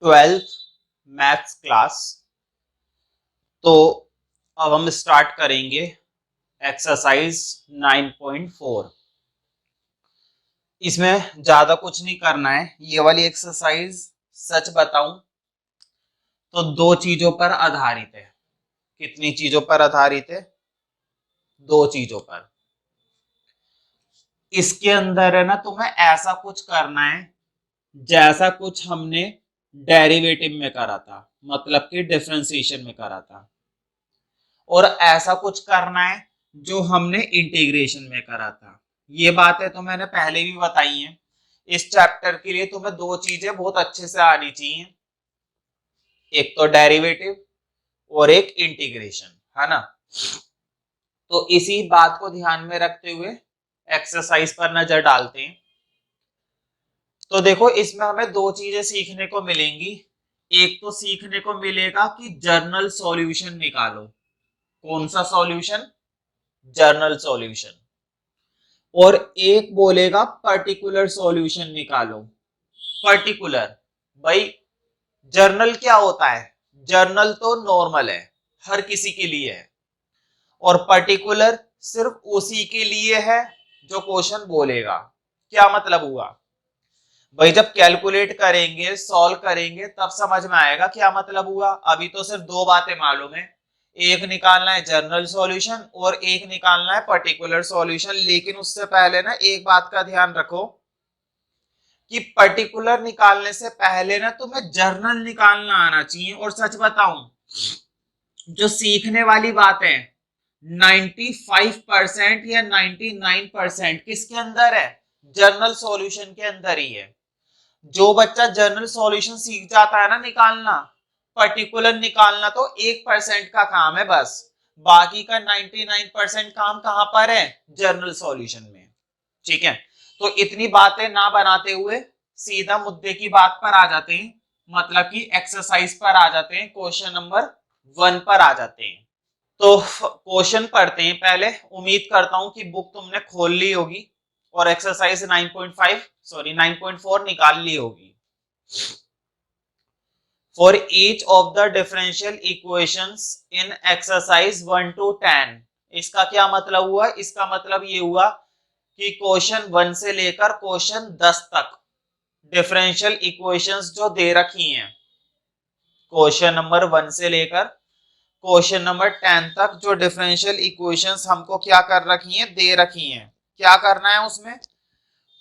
12th maths class. तो अब हम स्टार्ट करेंगे एक्सरसाइज 9.4। इसमें ज्यादा कुछ नहीं करना है। ये वाली एक्सरसाइज सच बताऊं तो दो चीजों पर आधारित है। कितनी चीजों पर आधारित है? दो चीजों पर। इसके अंदर है ना, तुम्हें ऐसा कुछ करना है जैसा कुछ हमने डेरिवेटिव में करा था, मतलब कि डिफरेंशिएशन में करा था, और ऐसा कुछ करना है जो हमने इंटीग्रेशन में करा था। ये बातें तो मैंने पहले भी बताई हैं। इस चैप्टर के लिए तुम्हें दो चीजें बहुत अच्छे से आनी चाहिए, एक तो डेरिवेटिव और एक इंटीग्रेशन, है ना। तो इसी बात को ध्यान में रखते हुए एक्सरसाइज पर नजर डालते हैं। तो देखो, इसमें हमें दो चीजें सीखने को मिलेंगी। एक तो सीखने को मिलेगा कि जर्नल सॉल्यूशन निकालो। कौन सा सॉल्यूशन? Journal solution. और एक बोलेगा पर्टिकुलर सॉल्यूशन निकालो। पर्टिकुलर, भाई जर्नल क्या होता है? जर्नल तो नॉर्मल है, हर किसी के लिए है, और पर्टिकुलर सिर्फ उसी के लिए है जो क्वेश्चन बोलेगा। क्या मतलब हुआ भाई? जब कैलकुलेट करेंगे, सॉल्व करेंगे, तब समझ में आएगा क्या मतलब हुआ। अभी तो सिर्फ दो बातें मालूम है, एक निकालना है जनरल सॉल्यूशन और एक निकालना है पर्टिकुलर सॉल्यूशन। लेकिन उससे पहले ना एक बात का ध्यान रखो कि पर्टिकुलर निकालने से पहले ना तुम्हें जर्नल निकालना आना चाहिए। और सच बताऊं, जो सीखने वाली बात है 95% या 99% किसके अंदर है? जर्नल सॉल्यूशन के अंदर ही है। जो बच्चा जर्नल सॉल्यूशन सीख जाता है ना निकालना, पर्टिकुलर निकालना तो 1% का काम है बस। बाकी का 99% काम कहां पर है? जर्नल सॉल्यूशन में। ठीक है, तो इतनी बातें ना बनाते हुए सीधा मुद्दे की बात पर आ जाते हैं, मतलब कि एक्सरसाइज पर आ जाते हैं, क्वेश्चन नंबर 1 पर आ जाते हैं। तो क्वेश्चन पढ़ते हैं पहले। उम्मीद करता हूं कि बुक तुमने खोल ली होगी और एक्सरसाइज 9.4 निकाल ली होगी। For each of the differential equations in exercise 1 to 10, इसका क्या मतलब हुआ? इसका मतलब ये हुआ कि क्वेश्चन 1 से लेकर क्वेश्चन 10 तक डिफरेंशियल इक्वेशंस जो दे रखी हैं, क्वेश्चन नंबर 1 से लेकर क्वेश्चन नंबर 10 तक जो डिफरेंशियल इक्वेशंस हमको क्या कर रखी हैं? दे रखी हैं। क्या करना है उसमें?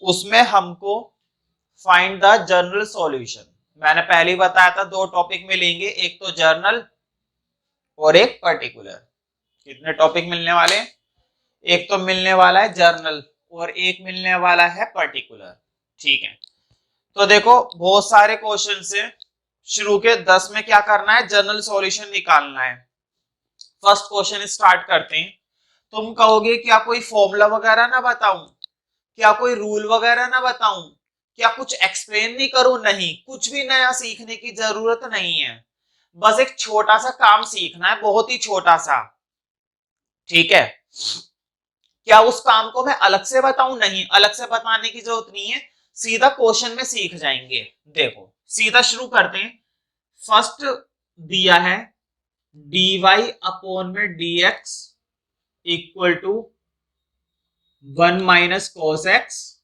उसमें हमको फाइंड द जनरल सॉल्यूशन। मैंने पहले ही बताया था दो टॉपिक मिलेंगे, एक तो जर्नल और एक पर्टिकुलर। कितने टॉपिक मिलने वाले? एक तो मिलने वाला है जर्नल और एक मिलने वाला है पर्टिकुलर। ठीक है, तो देखो बहुत सारे क्वेश्चन से शुरू के 10 में क्या करना है? जनरल सॉल्यूशन निकालना है। फर्स्ट क्वेश्चन स्टार्ट करते हैं। तुम कहोगे क्या कोई फॉर्मूला वगैरह ना बताऊं, क्या कोई रूल वगैरह ना बताऊं, क्या कुछ एक्सप्लेन नहीं करूं? नहीं, कुछ भी नया सीखने की जरूरत नहीं है। बस एक छोटा सा काम सीखना है, बहुत ही छोटा सा। ठीक है, क्या उस काम को मैं अलग से बताऊं? नहीं, अलग से बताने की जरूरत नहीं है, सीधा क्वेश्चन में सीख जाएंगे। देखो सीधा शुरू करते हैं। फर्स्ट दिया है dy अपॉन में dx equal to 1 minus cos x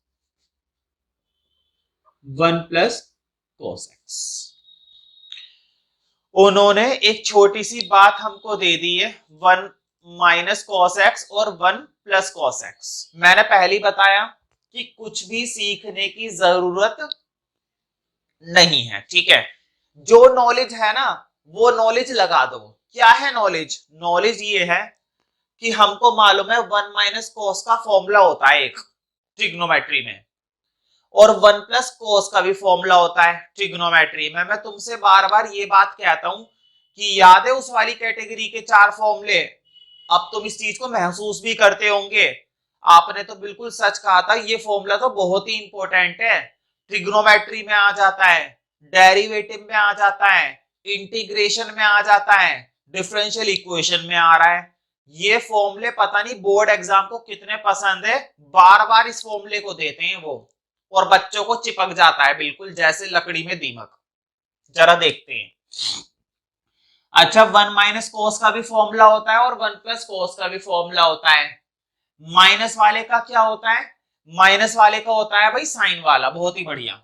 1 plus cos x. उन्होंने एक छोटी सी बात हमको दे दी है, 1 माइनस कॉस एक्स और 1 प्लस कॉस एक्स। मैंने पहले ही बताया कि कुछ भी सीखने की जरूरत नहीं है। ठीक है, जो नॉलेज है ना वो नॉलेज लगा दो। क्या है नॉलेज? नॉलेज ये है कि हमको मालूम है 1 माइनस कॉस का फॉर्मूला होता है एक ट्रिग्नोमेट्री में, और 1 प्लस कोस का भी फॉर्मूला होता है ट्रिग्नोमेट्री में। मैं तुमसे बार बार ये बात कहता हूं कि याद है उस वाली कैटेगरी के 4 फॉर्मूले? अब तुम इस चीज को महसूस भी करते होंगे। आपने तो बिल्कुल सच कहा था, ये फॉर्मूला तो बहुत ही इंपॉर्टेंट है। ट्रिग्नोमेट्री में आ जाता है, डेरिवेटिव में आ जाता है, इंटीग्रेशन में आ जाता है, डिफरेंशियल इक्वेशन में आ रहा है। ये फॉर्मूले पता नहीं बोर्ड एग्जाम को कितने पसंद है, बार बार इस फॉर्मूले को देते हैं वो, और बच्चों को चिपक जाता है बिल्कुल जैसे लकड़ी में दीमक। जरा देखते हैं। अच्छा, 1 माइनस कोस का भी फॉर्मूला होता है और 1 प्लस कोस का भी फॉर्मूला होता है। माइनस वाले का क्या होता है? माइनस वाले का होता है भाई साइन वाला। बहुत ही बढ़िया।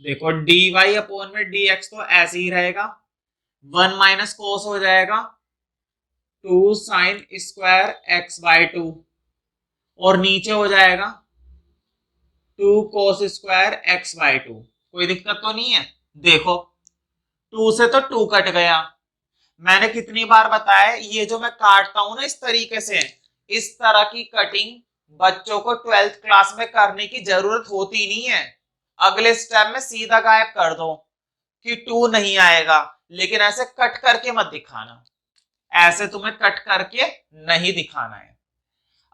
देखो dy अपॉन में dx तो ऐसे ही रहेगा, 1 माइनस कोस हो जाएगा 2 साइन स्क्वायर x बाय 2 और नीचे हो जाएगा 2 कोस स्क्वायर x बाय 2। कोई दिक्कत तो नहीं है? देखो 2 से तो 2 कट गया। मैंने कितनी बार बताया ये जो मैं काटता हूं ना इस तरीके से, इस तरह की कटिंग बच्चों को 12th क्लास में करने की जरूरत होती नहीं है। अगले स्टेप में सीधा गायब कर दो कि 2 नहीं आएगा, लेकिन ऐसे कट करके मत दिखाना, ऐसे तुम्हें कट करके नहीं दिखाना है।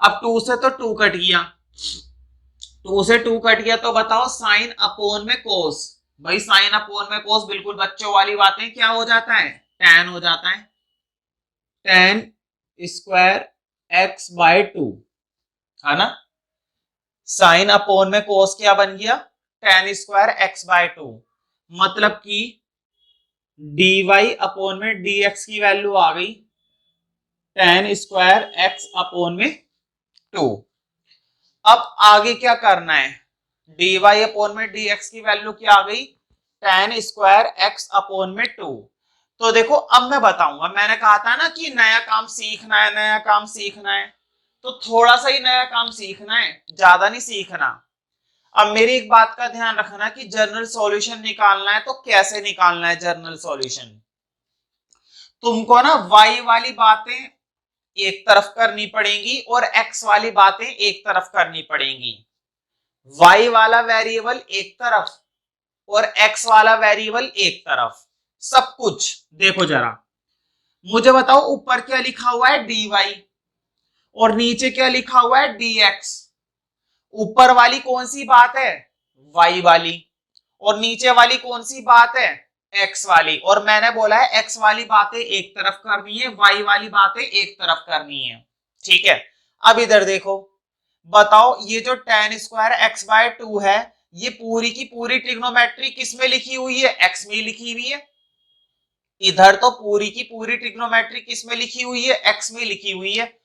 अब 2 से तो 2 कट गया, 2 से 2 कट गया तो बताओ साइन अपोन में कोस। भाई साइन अपोन में कोस बिल्कुल बच्चों वाली बातें, क्या हो जाता है? tan हो जाता है, tan स्क्वायर x बाय 2, है ना। साइन अपोन में कोस क्या बन गया? tan square x by 2। मतलब कि dy अपॉन में dx की वैल्यू आ गई tan स्क्वायर x अपॉन में 2। अब आगे क्या करना है? dy अपॉन में dx की वैल्यू क्या आ गई? tan स्क्वायर x अपॉन में 2। तो देखो अब मैं बताऊंगा, मैंने कहा था ना कि नया काम सीखना है, नया काम सीखना है, तो थोड़ा सा ही नया काम सीखना है, ज्यादा नहीं सीखना। अब मेरी एक बात का ध्यान रखना कि जर्नल सॉल्यूशन निकालना है तो कैसे निकालना है जर्नल सॉल्यूशन। तुमको ना y वाली बातें एक तरफ करनी पड़ेंगी और x वाली बातें एक तरफ करनी पड़ेंगी। y वाला वेरिएबल एक तरफ और x वाला वेरिएबल एक तरफ, सब कुछ। देखो जरा मुझे बताओ ऊपर क्या लिखा हुआ है? dy और नीचे क्या लिखा हुआ है? dx। ऊपर वाली कौन सी बात है? y वाली। और नीचे वाली कौन सी बात है? x वाली। और मैंने बोला है x वाली बातें एक तरफ करनी है, y वाली बातें एक तरफ करनी है। ठीक है, अब इधर देखो, बताओ ये जो tan स्क्वायर x बाय 2 है, ये पूरी की पूरी ट्रिग्नोमेट्री किस में लिखी हुई है? x में लिखी हुई है। इधर तो पूरी की पूरी ट्रिग्नोमेट्री किस में लिखी हुई है? x में लिखी हुई है।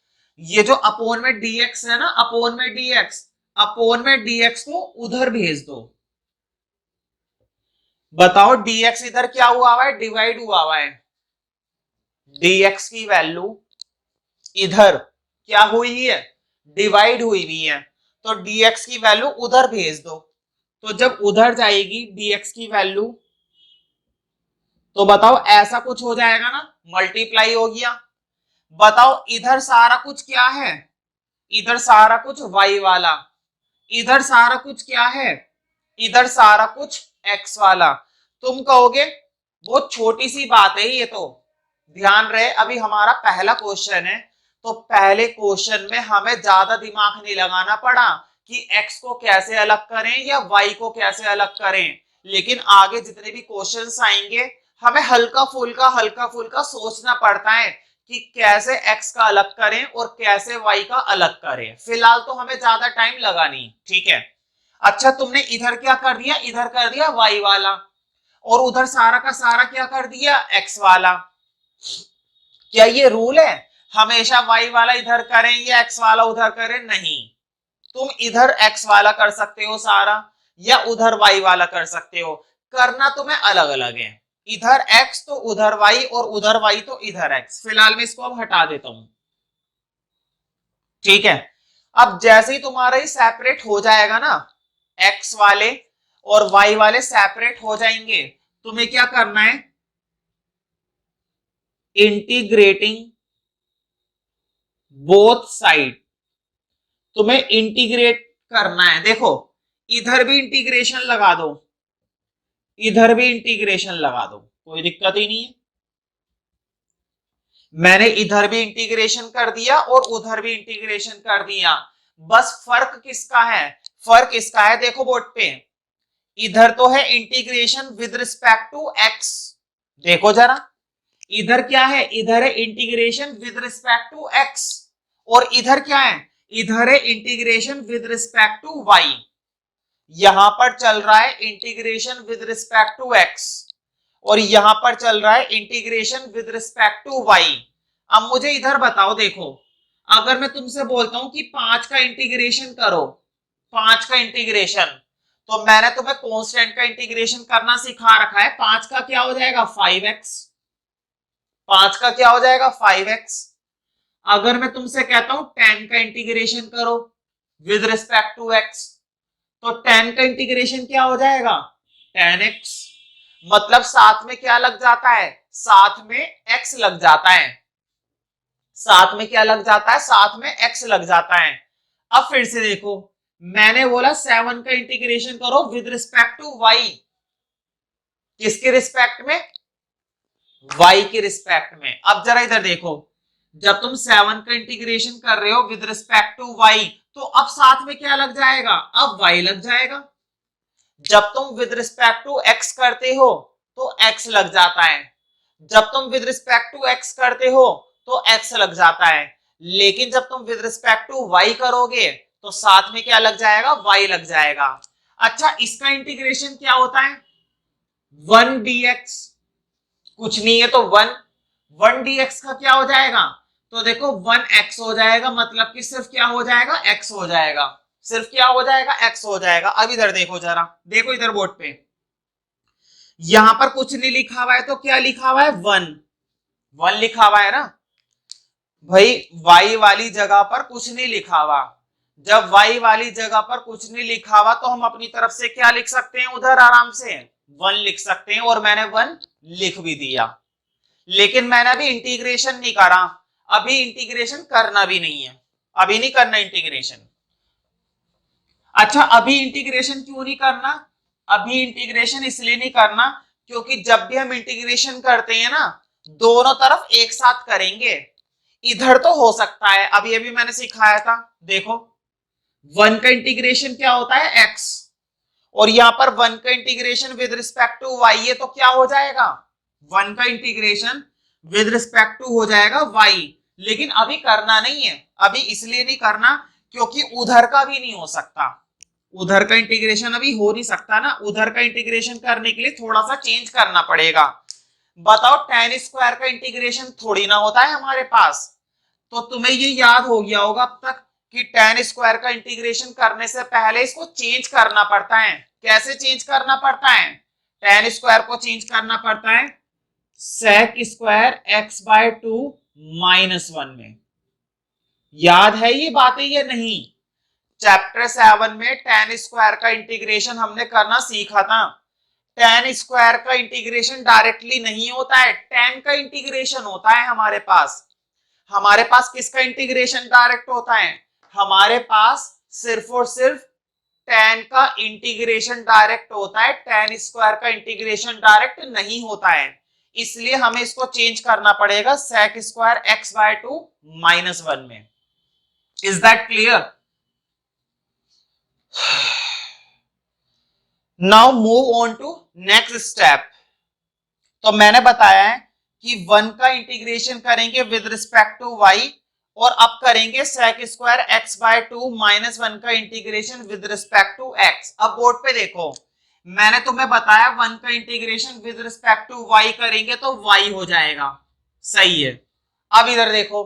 ये जो अपोन में dx है ना, अपोन में dx, अपोन में dx को उधर भेज दो। बताओ dx इधर क्या हुआ है? डिवाइड हुआ है। dx की वैल्यू इधर क्या हुई है? डिवाइड हुई हुई है। तो dx की वैल्यू उधर भेज दो। तो जब उधर जाएगी dx की वैल्यू, तो बताओ ऐसा कुछ हो जाएगा ना, मल्टीप्लाई हो गया। बताओ इधर सारा कुछ क्या है? इधर सारा कुछ y वाला, इधर सारा कुछ क्या है? इधर सारा कुछ x वाला। तुम कहोगे बहुत छोटी सी बात है ये तो। ध्यान रहे अभी हमारा पहला क्वेश्चन है, तो पहले क्वेश्चन में हमें ज्यादा दिमाग नहीं लगाना पड़ा कि x को कैसे अलग करें या y को कैसे अलग करें। लेकिन आगे जितने भी क्वेश्चंस आएंगे हमें हल्का फुल्का सोचना पड़ता है कि कैसे x का अलग करें और कैसे y का अलग करें। फिलहाल तो हमें ज्यादा टाइम लगा नहीं। ठीक है, अच्छा तुमने इधर क्या कर दिया? इधर कर दिया y वाला, और उधर सारा का सारा क्या कर दिया? x वाला। क्या ये रूल है हमेशा y वाला इधर करें या x वाला उधर करें? नहीं, तुम इधर x वाला कर सकते हो सारा या उधर y वाला कर सकते हो, करना तुम्हें अलग अलग है। इधर x तो उधर y और उधर y तो इधर x। फिलहाल मैं इसको अब हटा देता हूं। ठीक है, अब जैसे ही तुम्हारा ये सेपरेट हो जाएगा ना, x वाले और y वाले सेपरेट हो जाएंगे, तुम्हें क्या करना है? इंटीग्रेटिंग बोथ साइड, तुम्हें इंटीग्रेट करना है। देखो इधर भी इंटीग्रेशन लगा दो, इधर भी इंटीग्रेशन लगा दो, कोई दिक्कत ही नहीं है। मैंने इधर भी इंटीग्रेशन कर दिया और उधर भी इंटीग्रेशन कर दिया। बस फर्क किसका है? फर्क इसका है, देखो बोर्ड पे, इधर तो है integration with respect to x. देखो जरा इधर क्या है? इधर है integration with respect to x, और इधर क्या है? इधर है integration with respect to y. यहां पर चल रहा है integration with respect to x, और यहां पर चल रहा है integration with respect to y. अब मुझे इधर बताओ, देखो अगर मैं तुमसे बोलता हूं कि 5 का इंटीग्रेशन करो, 5 का इंटीग्रेशन, तो मैंने तुम्हें कांस्टेंट का इंटीग्रेशन करना सिखा रखा है। 5 का क्या हो जाएगा 5x, 5 का क्या हो जाएगा 5x। अगर मैं तुमसे कहता हूं 10 का इंटीग्रेशन करो विद रिस्पेक्ट टू x, तो 10 का इंटीग्रेशन क्या हो जाएगा 10x। मतलब साथ में क्या लग जाता है, साथ में x लग जाता है, साथ में क्या लग जाता है, साथ में x लग जाता है। अब फिर से देखो, मैंने बोला 7 का इंटीग्रेशन करो विद रिस्पेक्ट टू y, किसके रिस्पेक्ट में, y के रिस्पेक्ट में। अब जरा इधर देखो, जब तुम 7 का इंटीग्रेशन कर रहे हो विद रिस्पेक्ट टू y, तो अब साथ में क्या लग जाएगा, अब y लग जाएगा। जब तुम विद रिस्पेक्ट टू x करते हो तो x लग जाता है, जब तुम विद रिस्पेक्ट टू x करते हो तो x लग जाता है, लेकिन जब तुम विद रिस्पेक्ट टू y करोगे तो साथ में क्या लग जाएगा, y लग जाएगा। अच्छा, इसका इंटीग्रेशन क्या होता है 1 dx, कुछ नहीं है तो 1 dx का क्या हो जाएगा, तो देखो 1x हो जाएगा, मतलब कि सिर्फ क्या हो जाएगा x हो जाएगा, सिर्फ क्या हो जाएगा x हो जाएगा। अब इधर देखो, जरा देखो इधर बोर्ड पे, यहां पर कुछ नहीं लिखा हुआ है तो क्या लिखा हुआ है 1 लिखा हुआ है ना भाई, y वाली जगह पर कुछ नहीं लिखा हुआ। जब y वाली जगह पर कुछ नहीं लिखा हुआ तो हम अपनी तरफ से क्या लिख सकते हैं, उधर आराम से 1 लिख सकते हैं, और मैंने 1 लिख भी दिया। लेकिन मैंने अभी इंटीग्रेशन नहीं करा, अभी इंटीग्रेशन करना भी नहीं है, अभी नहीं करना इंटीग्रेशन। अच्छा, अभी इंटीग्रेशन क्यों नहीं करना, अभी इंटीग्रेशन इसलिए नहीं करना क्योंकि जब भी हम इंटीग्रेशन करते हैं ना, दोनों तरफ एक साथ करेंगे। इधर तो हो सकता है, अभी अभी मैंने सिखाया था, देखो 1 का इंटीग्रेशन क्या होता है x, और यहां पर 1 का integration with respect to y है, तो क्या हो जाएगा 1 का इंटीग्रेशन विद रिस्पेक्ट टू हो जाएगा y। लेकिन अभी करना नहीं है, अभी इसलिए नहीं करना क्योंकि उधर का भी नहीं हो सकता, उधर का इंटीग्रेशन अभी हो नहीं सकता ना, उधर का इंटीग्रेशन करने के लिए थोड़ा सा चेंज करना पड़ेगा। बताओ tan स्क्वायर का इंटीग्रेशन थोड़ी ना होता है हमारे पास, तो तुम्हें ये याद हो गया होगा अब तक कि tan स्क्वायर का इंटीग्रेशन करने से पहले इसको चेंज करना पड़ता है। कैसे चेंज करना पड़ता है, tan स्क्वायर को चेंज करना पड़ता है sec स्क्वायर x बाय 2 -1 में। याद है ये बातें या नहीं, चैप्टर 7 में tan स्क्वायर का इंटीग्रेशन हमने करना सीखा था। tan स्क्वायर का इंटीग्रेशन डायरेक्टली नहीं होता है, tan का इंटीग्रेशन होता है हमारे पास। हमारे पास किसका इंटीग्रेशन डायरेक्ट होता है, हमारे पास सिर्फ और सिर्फ tan का इंटीग्रेशन डायरेक्ट होता है, tan स्क्वायर का इंटीग्रेशन डायरेक्ट नहीं होता है। इसलिए हमें इसको चेंज करना पड़ेगा sec स्क्वायर x बाय 2 -1 में। Is that clear? Now move on to next step. तो मैंने बताया है कि 1 का इंटीग्रेशन करेंगे विद रिस्पेक्ट टू y, और अब करेंगे sec स्क्वायर x बाय 2 -1 का integration with respect to x। अब बोर्ड पे देखो, मैंने तुम्हें बताया 1 का integration with respect to y करेंगे तो y हो जाएगा, सही है। अब इधर देखो,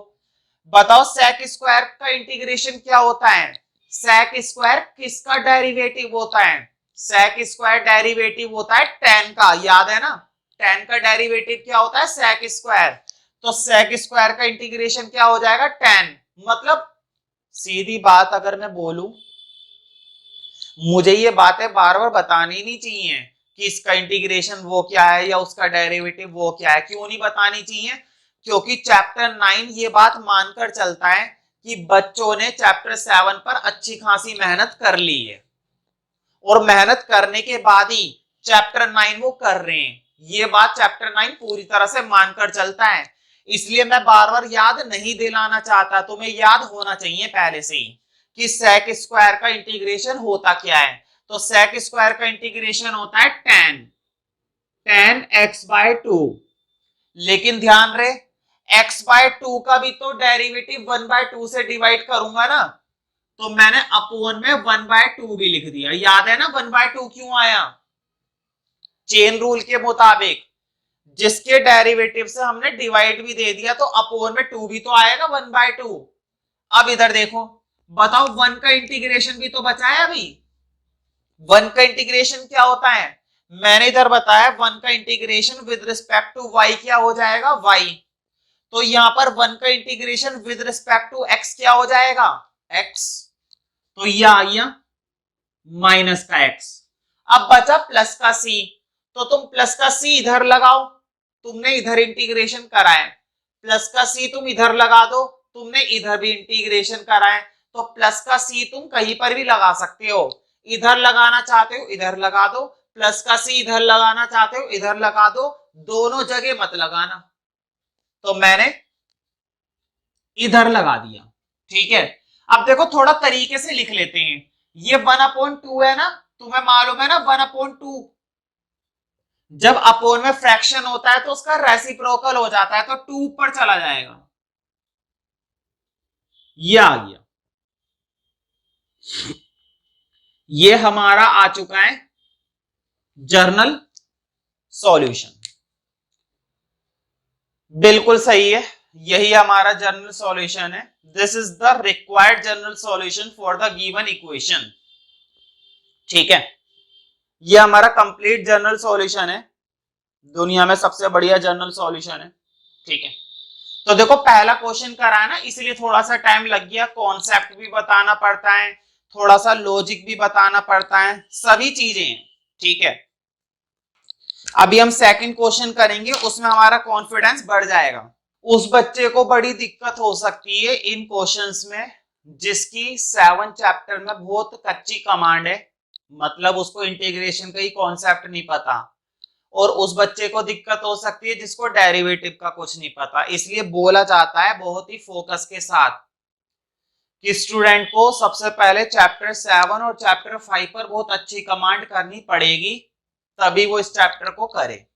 बताओ sec स्क्वायर का इंटीग्रेशन क्या होता है, sec स्क्वायर किसका डेरिवेटिव होता है, sec स्क्वायर डेरिवेटिव होता है tan का, याद है ना, tan का डेरिवेटिव क्या होता है sec स्क्वायर। तो sec स्क्वायर का इंटीग्रेशन क्या हो जाएगा tan, मतलब सीधी बात अगर मैं बोलूं, मुझे ये बातें बार बार बतानी नहीं चाहिए कि इसका इंटीग्रेशन वो क्या है या उसका डेरिवेटिव वो क्या है। क्यों नहीं बतानी चाहिए, क्योंकि चैप्टर 9 ये बात मानकर चलता है कि बच्चों ने चैप्टर 7 पर अच्छी खासी मेहनत कर ली है, और मेहनत करने के बाद ही चैप्टर 9 वो कर रहे हैं। ये बात चैप्टर 9 पूरी तरह से मानकर चलता है, इसलिए मैं बार बार याद नहीं दिलाना चाहता, तुम्हें याद होना चाहिए पहले से ही कि sec स्क्वायर का इंटीग्रेशन होता क्या है। तो sec स्क्वायर का इंटीग्रेशन होता है tan x बाय 2, लेकिन ध्यान रहे x बाय 2 का भी तो डेरिवेटिव 1 बाय 2 से डिवाइड करूंगा ना, तो मैंने अपॉन में 1 बाय 2 भी लिख दिया। याद है ना 1 बाय 2 क्यों आया, चेन रूल के मुताबिक जिसके डेरिवेटिव से हमने डिवाइड भी दे दिया, तो अपोन में 2 भी तो आएगा 1/2। अब इधर देखो, बताओ 1 का इंटीग्रेशन भी तो बचा है अभी। 1 का इंटीग्रेशन क्या होता है, मैंने इधर बताया 1 का integration with respect to y क्या हो जाएगा, y। तो यहां पर 1 का integration with respect to x क्या हो जाएगा, x। तो यह आ गया माइनस का x। अब बचा प्लस का c, तो तुम प्लस का c इधर लगाओ, तुमने इधर इंटीग्रेशन करा है। प्लस का c तुम इधर लगा दो, तुमने इधर भी इंटीग्रेशन करा है। तो प्लस का c तुम कहीं पर भी लगा सकते हो, इधर लगाना चाहते हो इधर लगा दो, प्लस का c इधर लगाना चाहते हो इधर लगा दो, दोनों जगह मत लगाना। तो मैंने इधर लगा दिया, ठीक है। अब देखो थोड़ा तरीके से लिख लेते हैं। ये 1/2 है ना, तुम्हें मालूम है ना 1/2 जब अपोन में फ्रैक्शन होता है तो उसका रेसिप्रोकल हो जाता है, तो 2 ऊपर चला जाएगा। ये आ गया, ये हमारा आ चुका है जर्नल सॉल्यूशन। बिल्कुल सही है, यही हमारा जर्नल सॉल्यूशन है। This is the required journal solution for the given equation, ठीक है। ये हमारा कंप्लीट जर्नल सॉल्यूशन है, दुनिया में सबसे बढ़िया जर्नल सॉल्यूशन है, ठीक है। तो देखो पहला क्वेश्चन करा है ना, इसलिए थोड़ा सा टाइम लग गया, कॉन्सेप्ट भी बताना पड़ता है, थोड़ा सा लॉजिक भी बताना पड़ता है, सभी चीजें हैं, ठीक है। अभी हम सेकंड क्वेश्चन करेंगे, उसमें हमारा कॉन्फिडेंस बढ़ जाएगा। उस बच्चे को बड़ी दिक्कत हो सकती है इन क्वेश्चंस में जिसकी 7 चैप्टर में बहुत कच्ची कमांड है, मतलब उसको इंटीग्रेशन का ही कॉन्सेप्ट नहीं पता, और उस बच्चे को दिक्कत हो सकती है जिसको डेरिवेटिव का कुछ नहीं पता। इसलिए बोला जाता है बहुत ही फोकस के साथ कि स्टूडेंट को सबसे पहले चैप्टर 7 और चैप्टर 5 पर बहुत अच्छी कमांड करनी पड़ेगी, तभी वो इस चैप्टर को करे।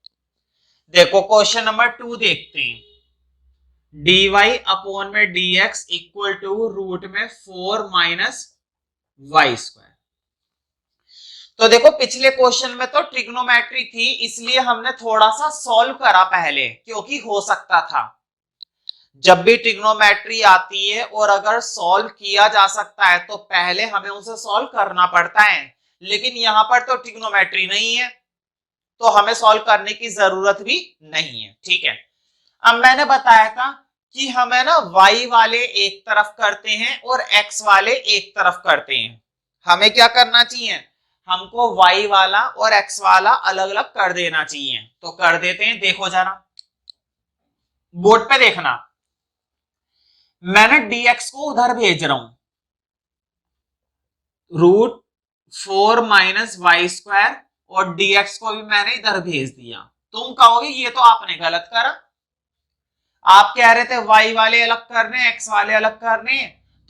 देखो क्वेश्चन नंबर 2 देखते हैं। dy अपॉन में dx इक्वल टू रूट में 4 माइनस वाई स्क्वायर। तो देखो पिछले क्वेश्चन में तो ट्रिग्नोमेट्री थी, इसलिए हमने थोड़ा सा सॉल्व करा पहले, क्योंकि हो सकता था जब भी ट्रिग्नोमेट्री आती है और अगर सॉल्व किया जा सकता है तो पहले हमें उसे सॉल्व करना पड़ता है। लेकिन यहां पर तो ट्रिग्नोमेट्री नहीं है, तो हमें सॉल्व करने की जरूरत भी नहीं है, ठीक है। अब मैंने बताया था कि हमें ना y वाले एक तरफ करते हैं और x वाले एक तरफ करते हैं। हमें क्या करना चाहिए, हमको y वाला और x वाला अलग अलग कर देना चाहिए, तो कर देते हैं। देखो जरा बोर्ड पे देखना, मैंने dx को उधर भेज रहा हूं, रूट 4 माइनस वाई स्क्वायर, और dx को भी मैंने इधर भेज दिया। तुम कहोगे ये तो आपने गलत करा, आप कह रहे थे y वाले अलग करने x वाले अलग करने,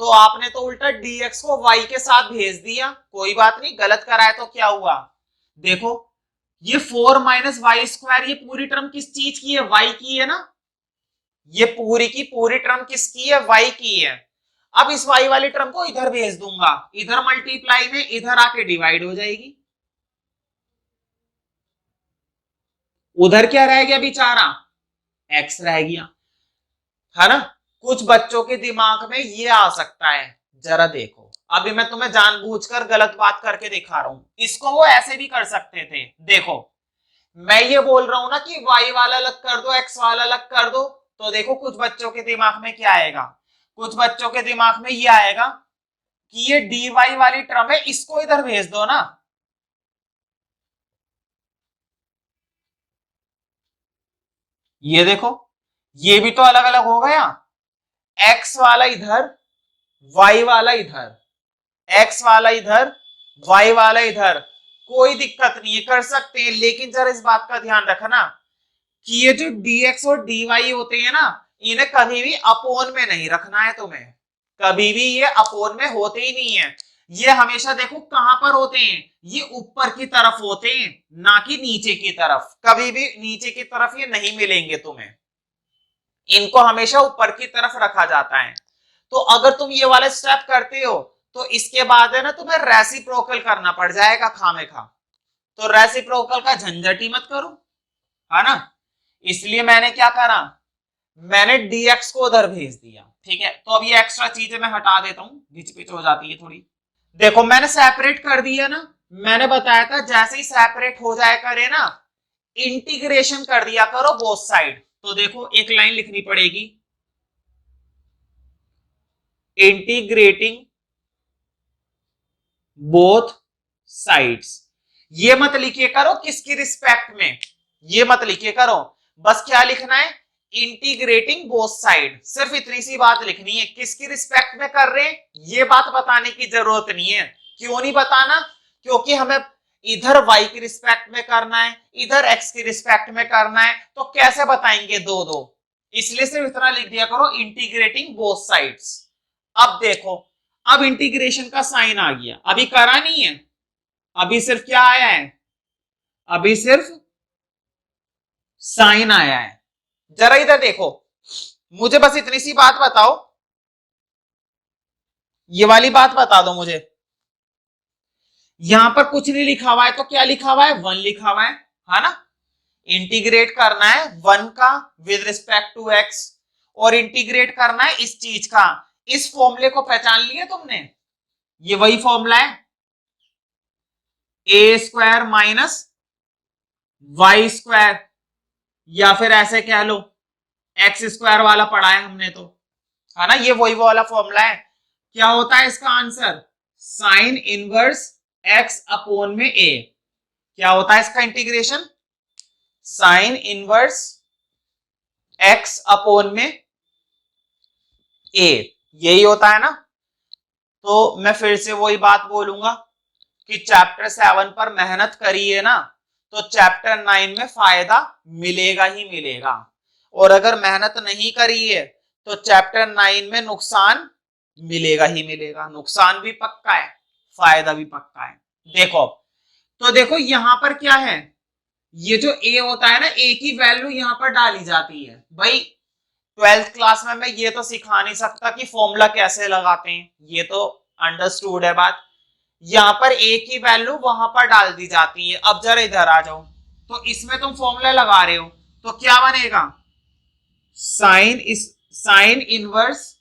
तो आपने तो उल्टा dx को y के साथ भेज दिया। कोई बात नहीं, गलत करा है तो क्या हुआ, देखो ये 4 माइनस वाई स्क्वायर, ये पूरी टर्म किस चीज की है, y की है ना, ये पूरी की पूरी टर्म किसकी है, y की है। अब इस y वाली टर्म को इधर भेज दूंगा, इधर मल्टीप्लाई में इधर आके डिवाइड हो जाएगी, उधर क्या रह गया बेचारा, x रह गया, है ना। कुछ बच्चों के दिमाग में ये आ सकता है, जरा देखो अभी मैं तुम्हें जानबूझकर गलत बात करके दिखा रहा हूं, इसको वो ऐसे भी कर सकते थे। देखो मैं ये बोल रहा हूं ना कि y वाला अलग कर दो x वाला अलग कर दो, तो देखो कुछ बच्चों के दिमाग में क्या आएगा, कुछ बच्चों के दिमाग में ये आएगा कि ये dy वाली टर्म है, इसको इधर भेज दो ना। ये देखो ये भी तो अलग अलग हो गया, x वाला इधर y वाला इधर, x वाला इधर y वाला इधर, कोई दिक्कत नहीं है, कर सकते हैं। लेकिन जरा इस बात का ध्यान रखना कि ये जो dx और dy होते हैं ना, इन्हें कभी भी अपोन में नहीं रखना है तुम्हें, कभी भी ये अपोन में होते ही नहीं है। ये हमेशा देखो कहां पर होते हैं, ये ऊपर की तरफ होते हैं, ना कि नीचे की तरफ। कभी भी नीचे की तरफ ये नहीं मिलेंगे तुम्हें, इनको हमेशा ऊपर की तरफ रखा जाता है। तो अगर तुम ये वाले स्टेप करते हो तो इसके बाद है ना तुम्हें रेसिप्रोकल करना पड़ जाएगा खामे खा, तो रेसिप्रोकल का झंझट ही मत करो, है ना। इसलिए मैंने क्या करा, मैंने dx को उधर भेज दिया। ठीक है, तो अब ये एक्स्ट्रा चीजें मैं हटा देता हूं, घिच पिच हो जाती है थोड़ी। देखो मैंने सेपरेट कर दिया ना, मैंने बताया था जैसे ही सेपरेट हो जाए करे ना, इंटीग्रेशन कर दिया करो बोथ साइड। तो देखो एक लाइन लिखनी पड़ेगी, इंटीग्रेटिंग बोथ साइड्स। ये मत लिखिए करो किसकी रिस्पेक्ट में, ये मत लिखिए करो, बस क्या लिखना है, इंटीग्रेटिंग बोथ साइड। सिर्फ इतनी सी बात लिखनी है, किसकी रिस्पेक्ट में कर रहे हैं ये बात बताने की जरूरत नहीं है। क्यों नहीं बताना, क्योंकि हमें इधर y की रिस्पेक्ट में करना है, इधर x की रिस्पेक्ट में करना है, तो कैसे बताएंगे दो दो, इसलिए सिर्फ इतना लिख दिया करो, इंटीग्रेटिंग बोथ साइड्स। अब देखो, अब इंटीग्रेशन का साइन आ गया, अभी करा नहीं है, अभी सिर्फ क्या आया है, अभी सिर्फ साइन आया है। जरा इधर देखो, मुझे बस इतनी सी बात बताओ, ये वाली बात बता दो मुझे, यहां पर कुछ नहीं लिखा हुआ है तो क्या लिखा हुआ है, 1 लिखा हुआ है ना। इंटीग्रेट करना है 1 का विद रिस्पेक्ट टू x, और इंटीग्रेट करना है इस चीज का। इस फॉर्मूले को पहचान लिया तुमने, ये वही फॉर्मूला है, ए स्क्वायर माइनस वाई स्क्वायर, या फिर ऐसे कह लो एक्स स्क्वायर वाला पढ़ा है हमने तो, है ना, ये वही वाला फॉर्मूला है। क्या होता है इसका answer, sine inverse x upon में ए। क्या होता है इसका integration, sine inverse x upon में ए, यही होता है ना। तो मैं फिर से वही बात बोलूंगा कि चैप्टर 7 पर मेहनत करिए ना, तो चैप्टर 9 में फायदा मिलेगा ही मिलेगा, और अगर मेहनत नहीं करी है तो चैप्टर 9 में नुकसान मिलेगा ही मिलेगा। नुकसान भी पक्का है, फायदा भी पक्का है। देखो, तो देखो यहां पर क्या है, ये जो ए होता है ना, ए की वैल्यू यहां पर डाली जाती है। भाई 12th क्लास में मैं ये तो सिखा नहीं सकता कि फॉर्मूला कैसे लगाते हैं, ये तो अंडरस्टूड है बात। यहां पर ए की वैल्यू वहां पर डाल दी जाती है। अब जरा इधर आ जाओ, तो इसमें तुम फॉर्मूला लगा रहे हो तो क्या बनेगा, साइन इनवर्स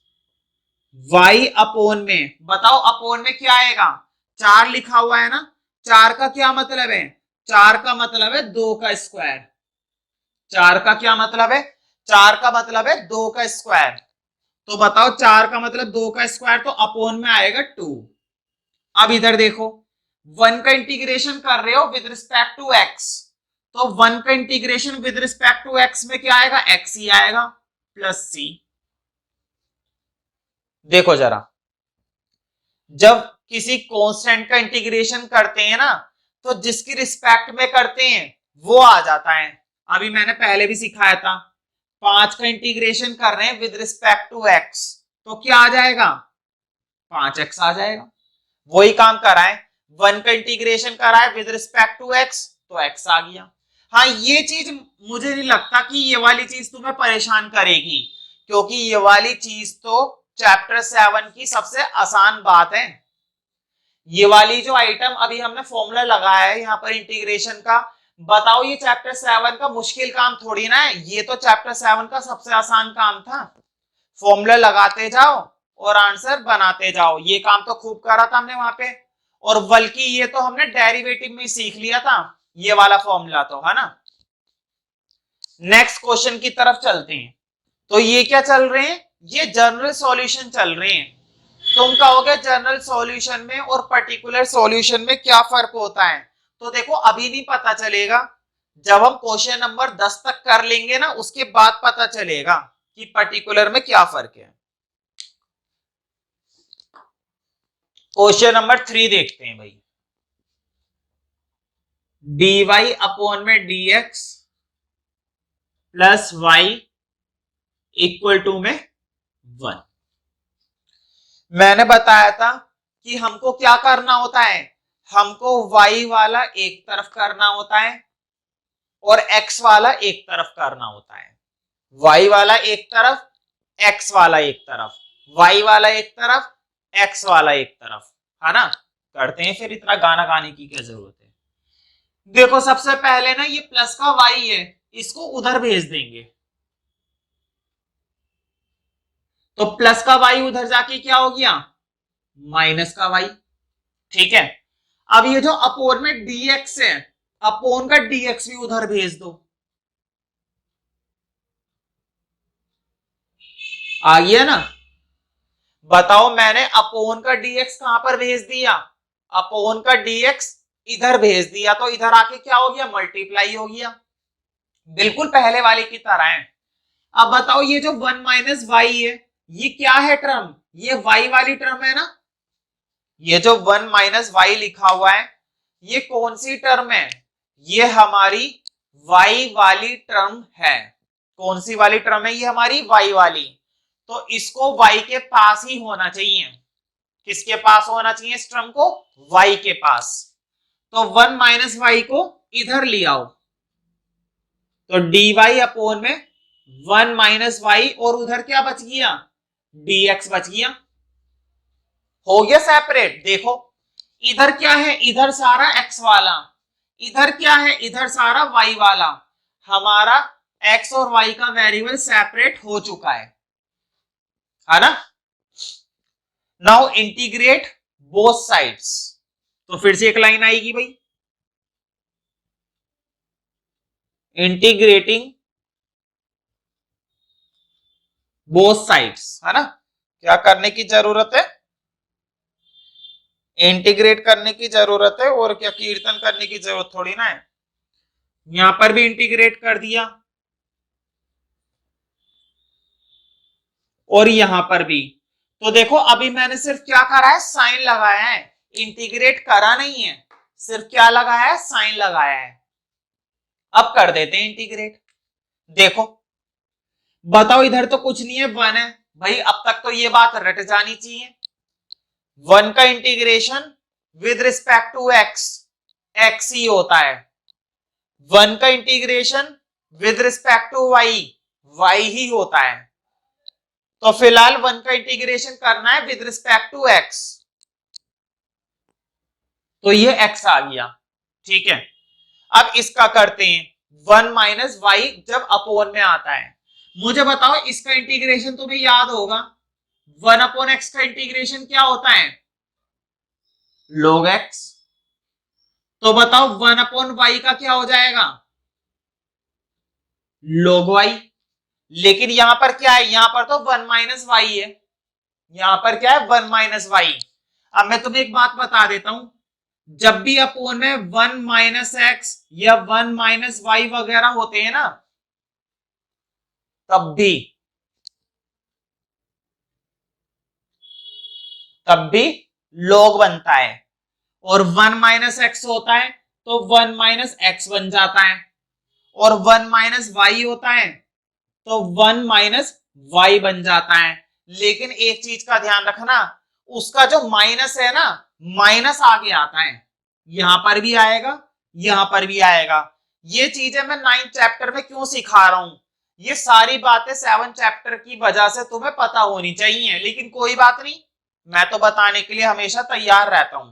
y अपोन में, बताओ अपोन में क्या आएगा, 4 लिखा हुआ है ना, 4 का क्या मतलब है, 4 का मतलब है 2 का स्क्वायर। 4 का क्या मतलब है, 4 का मतलब है 2 का स्क्वायर। तो बताओ 4 का मतलब 2 का स्क्वायर, तो अपोन में आएगा 2। अब इधर देखो, 1 का इंटीग्रेशन कर रहे हो विद रिस्पेक्ट टू x, तो 1 का integration with respect to x में क्या आएगा, x ही आएगा प्लस c। देखो जरा, जब किसी कांस्टेंट का इंटीग्रेशन करते हैं ना, तो जिसकी रिस्पेक्ट में करते हैं वो आ जाता है। अभी मैंने पहले भी सिखाया था, 5 का इंटीग्रेशन कर रहे हैं विद रिस्पेक्ट टू x, तो क्या आ जाएगा, 5x आ जाएगा। वही काम करा है, 1 का इंटीग्रेशन करा है विद रिस्पेक्ट टू x, तो x आ गया। हाँ, ये चीज मुझे नहीं लगता कि ये वाली चीज तुम्हें परेशान करेगी, क्योंकि ये वाली चीज तो चैप्टर 7 की सबसे आसान बात है। ये वाली जो आइटम अभी हमने फॉर्मूला लगाया है यहाँ पर इंटीग्रेशन का, बताओ ये चैप्टर 7 का मुश्किल काम थोड़ी ना है, ये तो चैप्टर 7 का सबसे आसान काम था। फॉर्मूला लगाते जाओ और आंसर बनाते जाओ, ये काम तो खूब करा था हमने वहां पे, और बल्कि ये तो हमने डेरिवेटिव में सीख लिया था ये वाला फॉर्मूला तो, है ना। नेक्स्ट क्वेश्चन की तरफ चलते हैं। तो ये क्या चल रहे हैं, ये जनरल सॉल्यूशन चल रहे हैं। तुम कहोगे जनरल सॉल्यूशन में और पर्टिकुलर सॉल्यूशन में क्या फर्क होता है, तो देखो अभी नहीं पता चलेगा, जब हम क्वेश्चन नंबर 10 तक कर लेंगे ना, उसके बाद पता चलेगा कि पर्टिकुलर में क्या फर्क है। क्वेश्चन नंबर 3 देखते हैं भाई, dy अपॉन में dx plus y equal to में 1। मैंने बताया था कि हमको क्या करना होता है, हमको y वाला एक तरफ करना होता है और x वाला एक तरफ करना होता है। y वाला एक तरफ, x वाला एक तरफ, y वाला एक तरफ, x वाला एक तरफ, है ना। करते हैं फिर, इतना गाना गाने की क्या जरूरत है। देखो सबसे पहले ना, ये प्लस का y है, इसको उधर भेज देंगे, तो प्लस का वाई उधर जाके क्या हो गया, माइनस का वाई। ठीक है, अब ये जो अपोन में dx है, अपोन का dx भी उधर भेज दो, आ गया ना। बताओ, मैंने अपोन का dx कहां पर भेज दिया, अपोन का dx इधर भेज दिया, तो इधर आके क्या हो गया, मल्टीप्लाई हो गया, बिल्कुल पहले वाले की तरह है। अब बताओ, ये जो 1 माइनस वाई है, ये क्या है टर्म, ये वाई वाली टर्म है ना, ये जो 1 माइनस वाई लिखा हुआ है, ये कौन सी टर्म है, ये हमारी वाई वाली टर्म है। कौन सी वाली टर्म है, ये हमारी वाई वाली। तो इसको वाई के पास ही होना चाहिए, किसके पास होना चाहिए इस टर्म को, वाई के पास। तो 1 माइनस वाई को इधर ले आओ, तो डी वाई अपोन में 1 माइनस वाई, और उधर क्या बच गया, dx बच गया, हो गया सेपरेट। देखो इधर क्या है, इधर सारा x वाला, इधर क्या है, इधर सारा y वाला, हमारा x और y का वेरिएबल सेपरेट हो चुका है ना। नाउ इंटीग्रेट बोथ साइड्स, तो फिर से एक लाइन आएगी भाई, इंटीग्रेटिंग बोथ साइड्स, है ना। क्या करने की जरूरत है, इंटीग्रेट करने की जरूरत है, और क्या कीर्तन करने की जरूरत थोड़ी ना है। यहां पर भी इंटीग्रेट कर दिया, और यहां पर भी। तो देखो अभी मैंने सिर्फ क्या करा है, साइन लगाया है, इंटीग्रेट करा नहीं है, सिर्फ क्या लगाया है, साइन लगाया है। अब कर देते हैं इंटीग्रेट। देखो बताओ, इधर तो कुछ नहीं है, 1 है भाई, अब तक तो ये बात रट जानी चाहिए। 1 का integration with respect to x, x ही होता है। 1 का integration with respect to y, y ही होता है। तो फिलहाल 1 का इंटीग्रेशन करना है विद रिस्पेक्ट टू एक्स, तो ये x आ गया। ठीक है, अब इसका करते हैं, 1 माइनस वाई जब अपोन में आता है, मुझे बताओ इसका इंटीग्रेशन तुम्हें याद होगा, 1 अपॉन एक्स का इंटीग्रेशन क्या होता है, log x। तो बताओ 1 अपॉन वाई का क्या हो जाएगा, log y। लेकिन यहां पर क्या है, यहां पर तो 1 माइनस वाई है, यहां पर क्या है, 1 माइनस वाई। अब मैं तुम्हें एक बात बता देता हूं, जब भी अपोन में 1 माइनस एक्स या 1 माइनस वाई वगैरह होते हैं ना, तब भी log बनता है, और 1 माइनस एक्स होता है तो 1 माइनस एक्स बन जाता है, और 1 माइनस वाई होता है तो 1 माइनस वाई बन जाता है। लेकिन एक चीज का ध्यान रखना, उसका जो माइनस है ना, माइनस आगे आता है, यहां पर भी आएगा, यहां पर भी आएगा। ये चीजें मैं 9th चैप्टर में क्यों सिखा रहा हूं, ये सारी बातें 7th चैप्टर की वजह से तुम्हें पता होनी चाहिए, लेकिन कोई बात नहीं, मैं तो बताने के लिए हमेशा तैयार रहता हूं।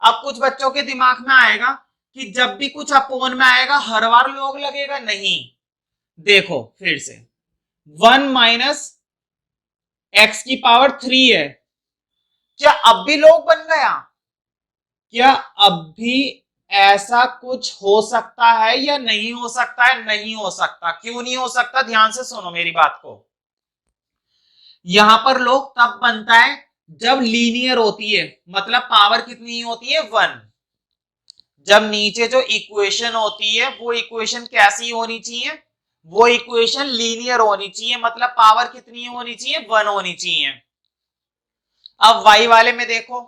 अब कुछ बच्चों के दिमाग में आएगा कि जब भी कुछ अपोन में आएगा हर बार log लगेगा, नहीं। देखो फिर से, 1 माइनस एक्स की पावर 3 है, क्या अब भी log बन गया, क्या अब भी ऐसा कुछ हो सकता है या नहीं हो सकता है, नहीं हो सकता। क्यों नहीं हो सकता, ध्यान से सुनो मेरी बात को। यहां पर log तब बनता है जब लीनियर होती है, मतलब पावर कितनी होती है, 1। जब नीचे जो इक्वेशन होती है वो इक्वेशन कैसी होनी चाहिए, वो इक्वेशन लीनियर होनी चाहिए, मतलब पावर कितनी होनी चाहिए, 1 होनी चाहिए। अब y वाले में देखो,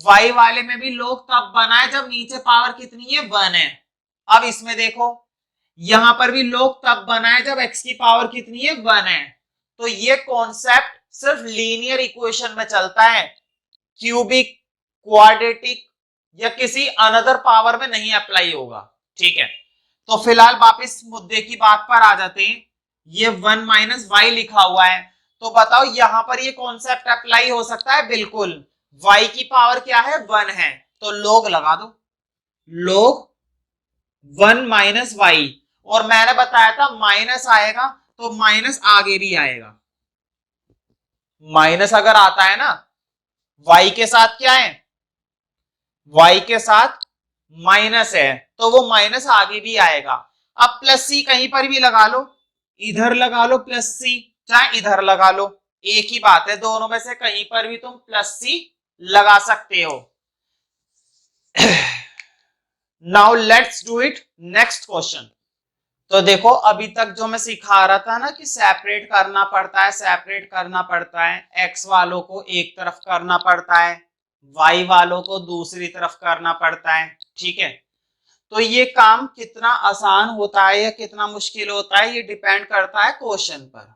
y वाले में भी log तब बना है जब नीचे पावर कितनी है, 1 है। अब इसमें देखो, यहां पर भी log तब बना है जब x की पावर कितनी है, 1 है। तो ये कॉन्सेप्ट सिर्फ लीनियर इक्वेशन में चलता है, क्यूबिक, क्वाड्रेटिक या किसी अनदर पावर में नहीं अप्लाई होगा। ठीक है, तो फिलहाल वापस मुद्दे की बात पर आ जाते हैं। ये 1 माइनस वाई लिखा हुआ है, तो बताओ यहां पर ये कॉन्सेप्ट अप्लाई हो सकता है, बिल्कुल। y की पावर क्या है, 1 है, तो log लगा दो, log 1 माइनस वाई। और मैंने बताया था माइनस आएगा तो माइनस आगे भी आएगा। माइनस अगर आता है ना, y के साथ क्या है, y के साथ माइनस है, तो वो माइनस आगे भी आएगा। अब प्लस सी कहीं पर भी लगा लो, इधर लगा लो प्लस सी, चाहे इधर लगा लो, एक ही बात है, दोनों में से कहीं पर भी तुम प्लस सी लगा सकते हो। Now let's do it next question. तो देखो अभी तक जो मैं सिखा रहा था ना कि सेपरेट करना पड़ता है, सेपरेट करना पड़ता है, एक्स वालों को एक तरफ करना पड़ता है, वाई वालों को दूसरी तरफ करना पड़ता है, ठीक है। तो ये काम कितना आसान होता है या कितना मुश्किल होता है ये डिपेंड करता है क्वेश्चन पर।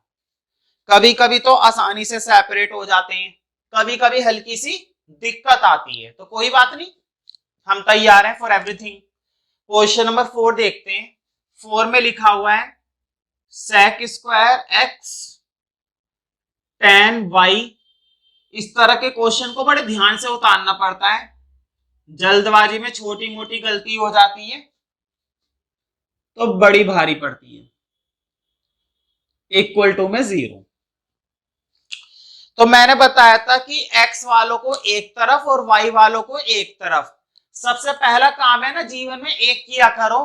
कभी कभी तो आसानी से सेपरेट हो जाते हैं, कभी कभी हल्की सी दिक्कत आती है, तो कोई बात नहीं, हम तैयार हैं फॉर एवरीथिंग। क्वेश्चन नंबर 4 देखते हैं। 4 में लिखा हुआ है sec square x tan y। इस तरह के क्वेश्चन को बड़े ध्यान से उतारना पड़ता है, जल्दबाजी में छोटी मोटी गलती हो जाती है तो बड़ी भारी पड़ती है। इक्वल टू में 0। तो मैंने बताया था कि x वालों को एक तरफ और y वालों को एक तरफ। सबसे पहला काम है ना जीवन में एक किया करो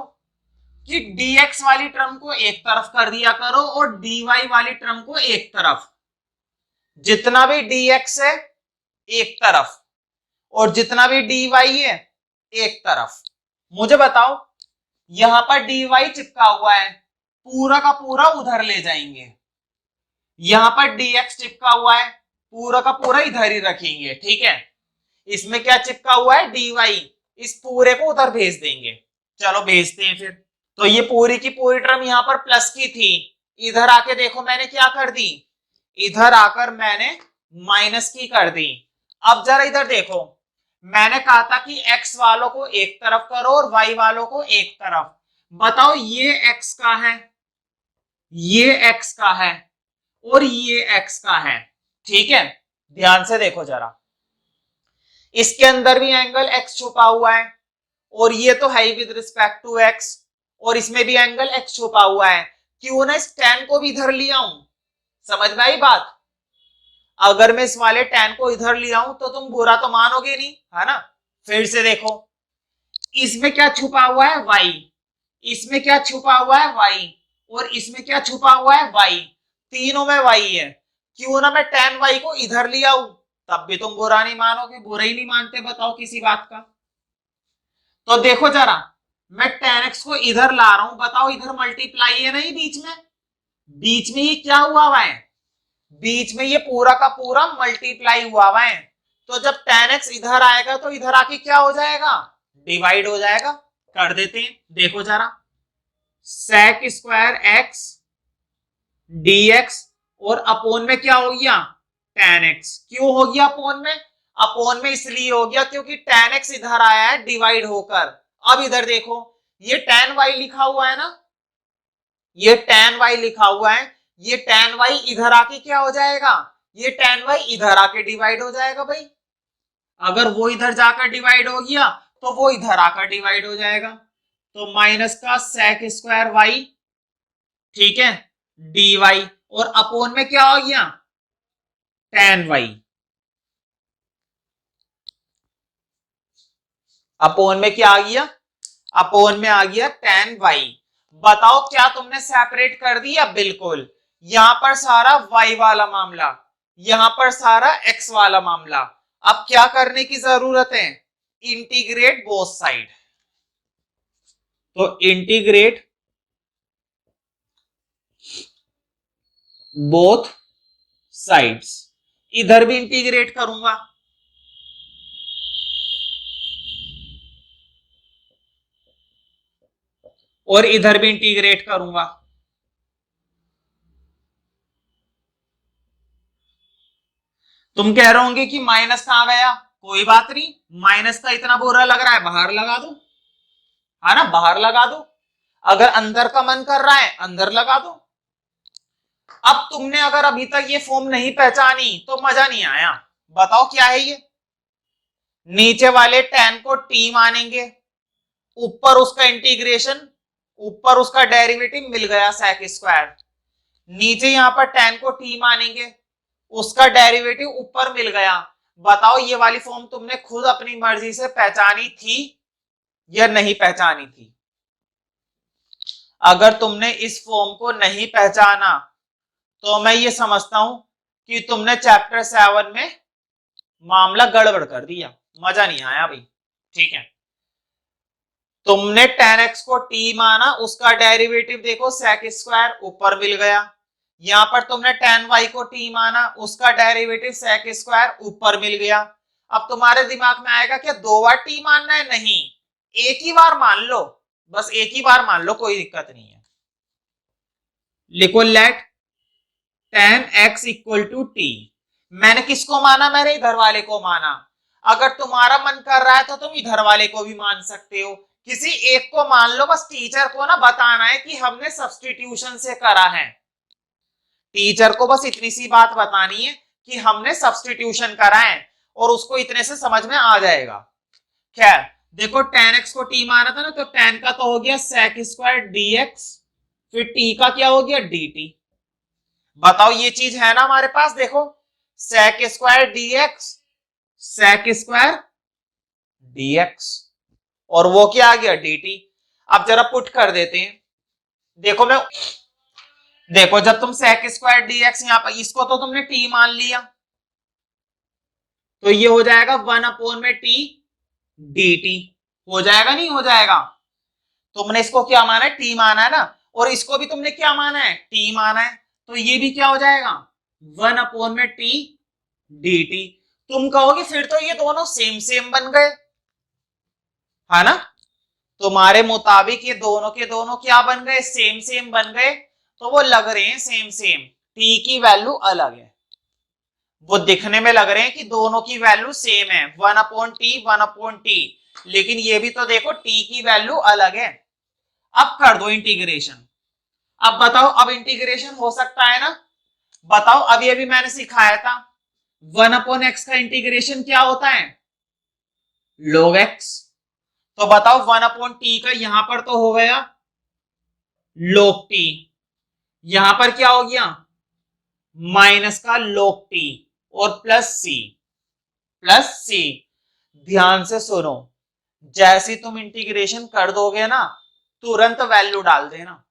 कि dx वाली टर्म को एक तरफ कर दिया करो और dy वाली टर्म को एक तरफ। जितना भी dx है एक तरफ और जितना भी dy है एक तरफ। मुझे बताओ यहां पर dy चिपका हुआ है, पूरा का पूरा उधर ले जाएंगे। यहां पर dx चिपका हुआ है, पूरा का पूरा इधर ही रखेंगे, ठीक है। इसमें क्या चिपका हुआ है, dy, इस पूरे को उधर भेज देंगे। चलो भेजते हैं फिर। तो ये पूरी की पूरी टर्म यहां पर प्लस की थी, इधर आके देखो मैंने क्या कर दी, इधर आकर मैंने माइनस की कर दी। अब जरा इधर देखो, मैंने कहा था कि x वालों को एक तरफ करो और y वालों को एक तरफ। बताओ ये x का है, ये x का है और ये x का है, ठीक है। ध्यान से देखो जरा, इसके अंदर भी एंगल x छुपा हुआ है और ये तो है विद रिस्पेक्ट टू x, और इसमें भी एंगल x छुपा हुआ है। क्यों ना इस tan को भी इधर ले आऊं, समझ में आई बात। अगर मैं इस वाले tan को इधर ले आऊं तो तुम बुरा तो मानोगे नहीं, है ना। फिर से देखो, इसमें क्या छुपा हुआ है y, इसमें क्या छुपा हुआ है y, और इसमें क्या छुपा हुआ है y, तीनों में y है। क्यों ना मैं tan y को इधर ले आऊं, तब भी तुम बुरा नहीं मानोगे, बुरा ही नहीं मानते, बताओ किसी बात का। तो देखो जरा, मैं tan x को इधर ला रहा हूं, बताओ इधर मल्टीप्लाई है नहीं बीच में, बीच में ये क्या हुआ है, बीच में ये पूरा का पूरा मल्टीप्लाई हुआ है। तो जब tan x इधर आएगा तो इधर आके क्या हो जाएगा, डिवाइड हो जाएगा। कर देते हैं, देखो जरा, sec स्क्वायर x dx और अपोन में क्या हो गया, tan x। क्यों हो गया अपोन में, अपोन में इसलिए हो गया क्योंकि tan x इधर आया है डिवाइड होकर। अब इधर देखो, ये tan y लिखा हुआ है ना, ये tan y लिखा हुआ है, ये tan y इधर आके क्या हो जाएगा, ये tan y इधर आके डिवाइड हो जाएगा भाई। अगर वो इधर जाकर डिवाइड हो गया तो वो इधर आकर डिवाइड हो जाएगा। तो माइनस का sec स्क्वायर y, ठीक है, dy, और अपोन में क्या हो गया, tan y। अपोन में क्या आ गया, अपोन में आ गया tan y। बताओ क्या तुमने सेपरेट कर दिया, बिल्कुल। यहां पर सारा y वाला मामला, यहां पर सारा x वाला मामला। अब क्या करने की जरूरत है, इंटीग्रेट बोथ साइड। तो इंटीग्रेट बोथ साइड्स, इधर भी इंटीग्रेट करूंगा, और इधर भी इंटीग्रेट करूंगा। तुम कह रहे होंगे कि माइनस कहां गया, कोई बात नहीं, माइनस का इतना बुरा लग रहा है बाहर लगा दो, है ना, बाहर लगा दो। अगर अंदर का मन कर रहा है अंदर लगा दो। अब तुमने अगर अभी तक ये फॉर्म नहीं पहचानी तो मजा नहीं आया। बताओ क्या है ये, नीचे वाले tan को t मानेंगे, ऊपर उसका इंटीग्रेशन, ऊपर उसका डेरिवेटिव मिल गया sec स्क्वायर, नीचे यहां पर tan को t मानेंगे, उसका डेरिवेटिव ऊपर मिल गया। बताओ ये वाली फॉर्म तुमने खुद अपनी मर्जी से पहचानी थी या नहीं पहचानी थी? अगर तुमने इस फॉर्म को नहीं पहचाना तो मैं ये समझता हूं कि तुमने चैप्टर 7 में मामला गड़बड़ कर दिया, मजा नहीं आया भाई। ठीक है, तुमने tan x को t माना, उसका डेरिवेटिव देखो sec स्क्वायर ऊपर मिल गया। यहां पर तुमने tan y को t माना, उसका डेरिवेटिव sec स्क्वायर ऊपर मिल गया। अब तुम्हारे दिमाग में आएगा क्या 2 बार t मानना है? नहीं, एक ही बार मान लो, बस एक ही बार मान लो, कोई दिक्कत नहीं है। लिखो let tan x equal to t। मैंने किसको माना? मैंने इधर वाले को माना। अगर तुम्हारा मन कर रहा है तो तुम इधर वाले को भी मान सकते हो, किसी एक को मान लो। बस टीचर को ना बताना है कि हमने सब्स्टिट्यूशन से करा है। टीचर को बस इतनी सी बात बतानी है कि हमने सब्स्टिट्यूशन करा है और उसको इतने से समझ में आ जाएगा। खैर देखो tan x को t माना था ना, तो tan का तो हो गया sec स्क्वायर dx, फिर t का क्या हो गया dt। बताओ ये चीज है ना हमारे पास, देखो sec square dx, sec square dx, और वो क्या आ गया dt। अब जरा पुट कर देते हैं। देखो जब तुम sec स्क्वायर dx यहां पर, इसको तो तुमने t मान लिया, तो ये हो जाएगा 1/t dt। हो जाएगा नहीं हो जाएगा? तुमने इसको क्या माना है? t माना है ना, और इसको भी तुमने क्या माना है? t माना है, तो ये भी क्या हो जाएगा? 1/t dt। तुम कहोगे फिर तो ये दोनों सेम सेम बन गए, है ना? तुम्हारे मुताबिक ये दोनों के दोनों क्या बन गए? सेम सेम बन गए। तो वो लग रहे हैं सेम सेम, t की वैल्यू अलग है, वो दिखने में लग रहे हैं कि दोनों की वैल्यू सेम है, 1/t, लेकिन ये भी तो देखो t की वैल्यू अलग है। अब कर दो इंटीग्रेशन। अब बताओ, अब इंटीग्रेशन हो सकता है ना? बताओ, अभी अभी मैंने सिखाया था 1/x का इंटीग्रेशन क्या होता है? log x। तो बताओ 1/t का यहां पर तो हो गया log t, यहां पर क्या हो गया? माइनस का log t और प्लस c। ध्यान से सुनो, जैसे तुम इंटीग्रेशन कर दोगे ना, तुरंत वैल्यू डाल देना।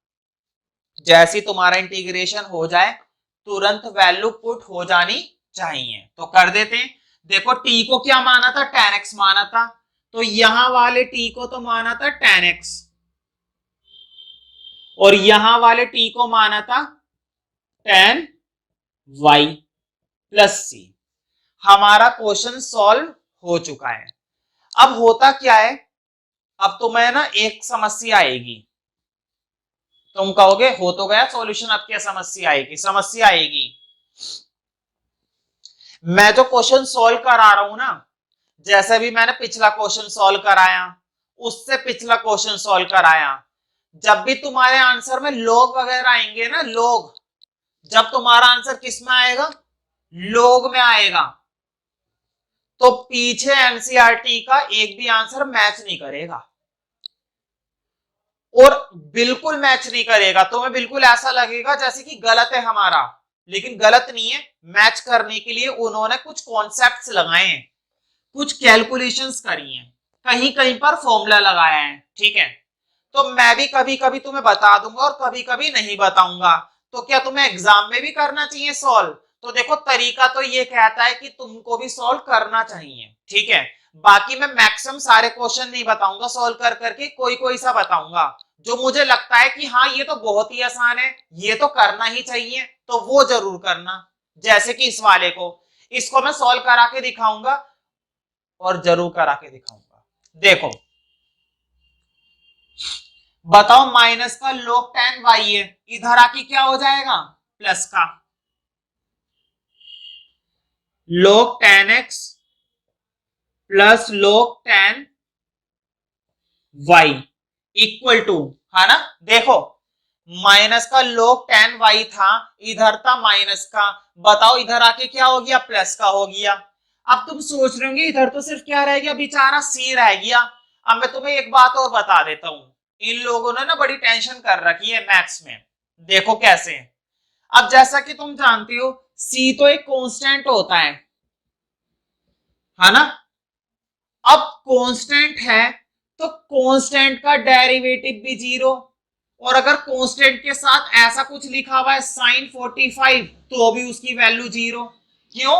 जैसे तुम्हारा इंटीग्रेशन हो जाए तुरंत वैल्यू पुट हो जानी चाहिए। तो कर देते हैं। देखो t को क्या माना था? tan x माना था, तो यहां वाले t को तो माना था tan x, और यहां वाले t को माना था tan y प्लस c। हमारा क्वेश्चन सॉल्व हो चुका है। अब होता क्या है, अब तुम्हें ना एक समस्या आएगी, तुम कहोगे हो तो गया सॉल्यूशन, अब क्या समस्या आएगी? समस्या आएगी, मैं जो क्वेश्चन सॉल्व करा रहा हूं ना, जैसे भी मैंने पिछला क्वेश्चन सॉल्व कराया, उससे पिछला क्वेश्चन सॉल्व कराया, जब भी तुम्हारे आंसर में लोग वगैरह आएंगे ना, लोग, जब तुम्हारा आंसर किस में आएगा? लोग में आएगा, तो पीछे एनसीईआरटी का एक भी आंसर मैच नहीं करेगा, और बिल्कुल मैच नहीं करेगा। तुम्हें बिल्कुल ऐसा लगेगा जैसे कि गलत है हमारा, लेकिन गलत नहीं है। मैच करने के लिए उन्होंने कुछ कॉन्सेप्ट्स लगाए हैं, कुछ कैलकुलेशंस करी हैं, कहीं कहीं पर फॉर्मूला लगाया है। ठीक है, तो मैं भी कभी कभी तुम्हें बता दूंगा और कभी कभी नहीं बताऊंगा। तो क्या तुम्हें एग्जाम में भी करना चाहिए सॉल्व? तो देखो तरीका तो ये कहता है कि तुमको भी सॉल्व करना चाहिए। ठीक है, बाकी मैं मैक्सिमम सारे क्वेश्चन नहीं बताऊंगा सॉल्व कर करके, कोई कोई सा बताऊंगा जो मुझे लगता है कि हाँ ये तो बहुत ही आसान है, ये तो करना ही चाहिए, तो वो जरूर करना। जैसे कि इस वाले को, इसको मैं सॉल्व करा के दिखाऊंगा, और जरूर करा के दिखाऊंगा। देखो बताओ, माइनस का log tan y है, इधर आके क्या हो जाएगा? प्लस का log tan x plus log tan y equal to, है ना? देखो माइनस का log tan y था, इधर था माइनस का, बताओ इधर आके क्या हो गया? प्लस का हो गया। अब तुम सोच रहे होंगे इधर तो सिर्फ क्या रह गया? बेचारा c रह गया। अब मैं तुम्हें एक बात और बता देता हूं, इन लोगों ने ना बड़ी टेंशन कर रखी है मैथ्स में। देखो कैसे। अब जैसा कि तुम जानते हो c तो एक कांस्टेंट होता है ना। अब कांस्टेंट है तो कांस्टेंट का डेरिवेटिव भी जीरो। और अगर कांस्टेंट के साथ ऐसा कुछ लिखा हुआ है sin 45 तो भी उसकी वैल्यू जीरो। क्यों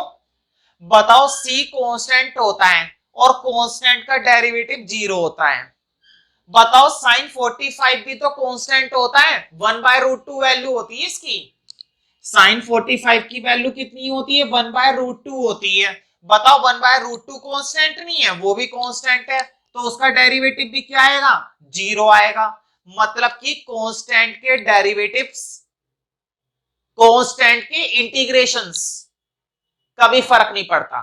बताओ, c कांस्टेंट होता है और कांस्टेंट का डेरिवेटिव जीरो होता है। बताओ sin 45 भी तो कांस्टेंट होता है, 1/√2 वैल्यू होती है इसकी। sin 45 की वैल्यू कितनी होती है, 1/√2 होती है। बताओ 1/√2 कांस्टेंट नहीं है, वो भी कांस्टेंट है, तो उसका डेरिवेटिव भी क्या आएगा, जीरो आएगा। मतलब कि कांस्टेंट के डेरिवेटिव्स, कांस्टेंट के इंटीग्रेशंस का भी फर्क नहीं पड़ता।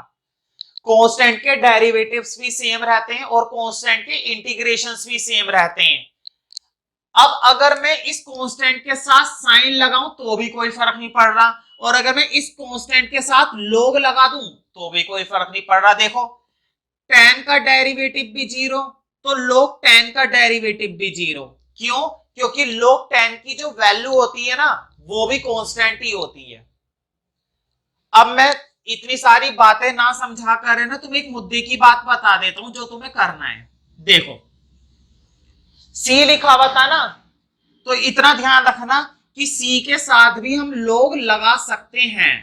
कांस्टेंट के डेरिवेटिव्स भी सेम रहते हैं और कांस्टेंट के इंटीग्रेशंस भी सेम रहते हैं। अब अगर मैं इस कांस्टेंट के साथ साइन लगाऊं तो भी कोई फर्क नहीं पड़ रहा, और अगर मैं इस कांस्टेंट के साथ log लगा दूं तो भी कोई फर्क नहीं पड़ रहा। देखो tan का डेरिवेटिव भी जीरो तो log tan का डेरिवेटिव भी जीरो। क्यों, क्योंकि log tan की जो वैल्यू होती है ना वो भी कांस्टेंट ही होती है। अब मैं इतनी सारी बातें ना समझा कर है ना, तुम्हें एक मुद्दे की बात बता देता हूं जो तुम्हें करना है। देखो सी लिखा हुआ था ना, तो इतना ध्यान रखना कि सी के साथ भी हम लोग लगा सकते हैं,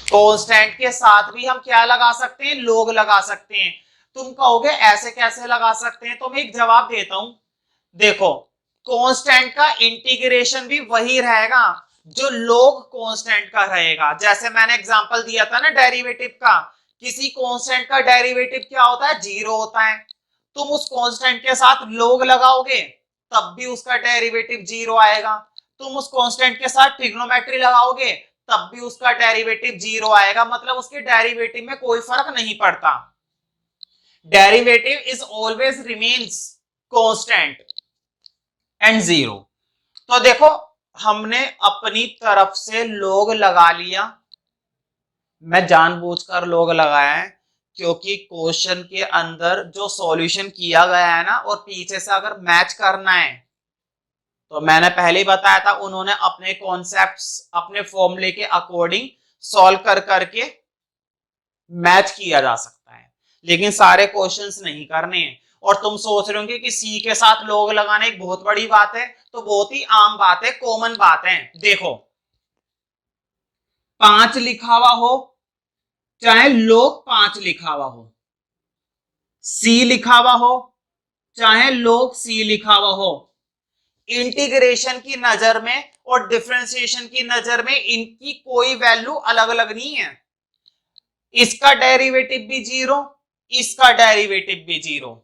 कांस्टेंट के साथ भी हम क्या लगा सकते हैं, लोग लगा सकते हैं। तुम कहोगे ऐसे कैसे लगा सकते हैं, तो मैं एक जवाब देता हूं। देखो कांस्टेंट का इंटीग्रेशन भी वही रहेगा जो लोग कांस्टेंट का रहेगा। जैसे मैंने एग्जांपल दिया था ना डेरिवेटिव का, किसी कांस्टेंट का डेरिवेटिव क्या होता है, जीरो होता है। तुम उस कांस्टेंट के साथ लोग लगाओगे तब भी उसका डेरिवेटिव जीरो आएगा। तुम उस कांस्टेंट के साथ ट्रिग्नोमेट्री लगाओगे तब भी उसका डेरिवेटिव जीरो आएगा। मतलब उसके डेरिवेटिव में कोई फर्क नहीं पड़ता। Derivative is always remains constant and zero. तो देखो हमने अपनी तरफ से लोग लगा लिया, मैं जानबूझकर लोग लगाया है क्योंकि क्वेश्चन के अंदर जो सॉल्यूशन किया गया है ना और पीछे से अगर मैच करना है तो मैंने पहले ही बताया था उन्होंने अपने कॉन्सेप्ट्स अपने फॉर्मूले के अकॉर्डिंग सॉल्व कर करके मैच किया जा सकता है, लेकिन सारे क्वेश्चंस नहीं करने हैं। और तुम सोच रहे होंगे कि सी के साथ लोग लगाने एक बहुत बड़ी बात है, तो बहुत ही आम बात है, कॉमन बात है। देखो 5 लिखा हुआ हो चाहे लोग 5 लिखा हुआ हो, सी लिखा हुआ हो चाहे लोग सी लिखा हुआ हो, इंटीग्रेशन की नजर में और डिफरेंशिएशन की नजर में इनकी कोई वैल्यू अलग अलग नहीं है। इसका डेरिवेटिव भी जीरो, इसका डेरिवेटिव भी जीरो,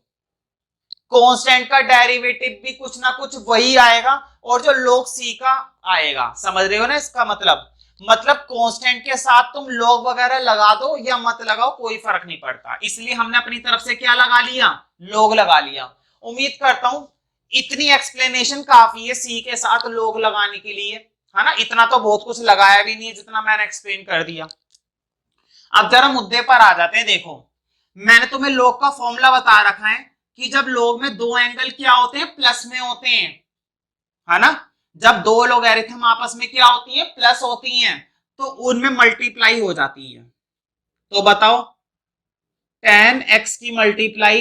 कांस्टेंट का डेरिवेटिव भी कुछ ना कुछ वही आएगा और जो log c का आएगा। समझ रहे हो ना इसका मतलब कांस्टेंट के साथ तुम log वगैरह लगा दो या मत लगाओ कोई फर्क नहीं पड़ता। इसलिए हमने अपनी तरफ से क्या लगा लिया, log लगा लिया। उम्मीद करता हूं इतनी एक्सप्लेनेशन काफी है सी के साथ log लगाने के लिए, है ना। इतना तो बहुत कुछ लगाया भी नहीं है जितना मैंने एक्सप्लेन कर दिया। अब जरा मुद्दे पर आ जाते हैं। देखो मैंने तुम्हें log का फॉर्मूला बता रखा है कि जब log में दो एंगल क्या होते हैं, प्लस में होते हैं, है ना। जब दो लोगरिथम आपस में क्या होती है, प्लस होती हैं, तो उनमें मल्टीप्लाई हो जाती है। तो बताओ tan x की मल्टीप्लाई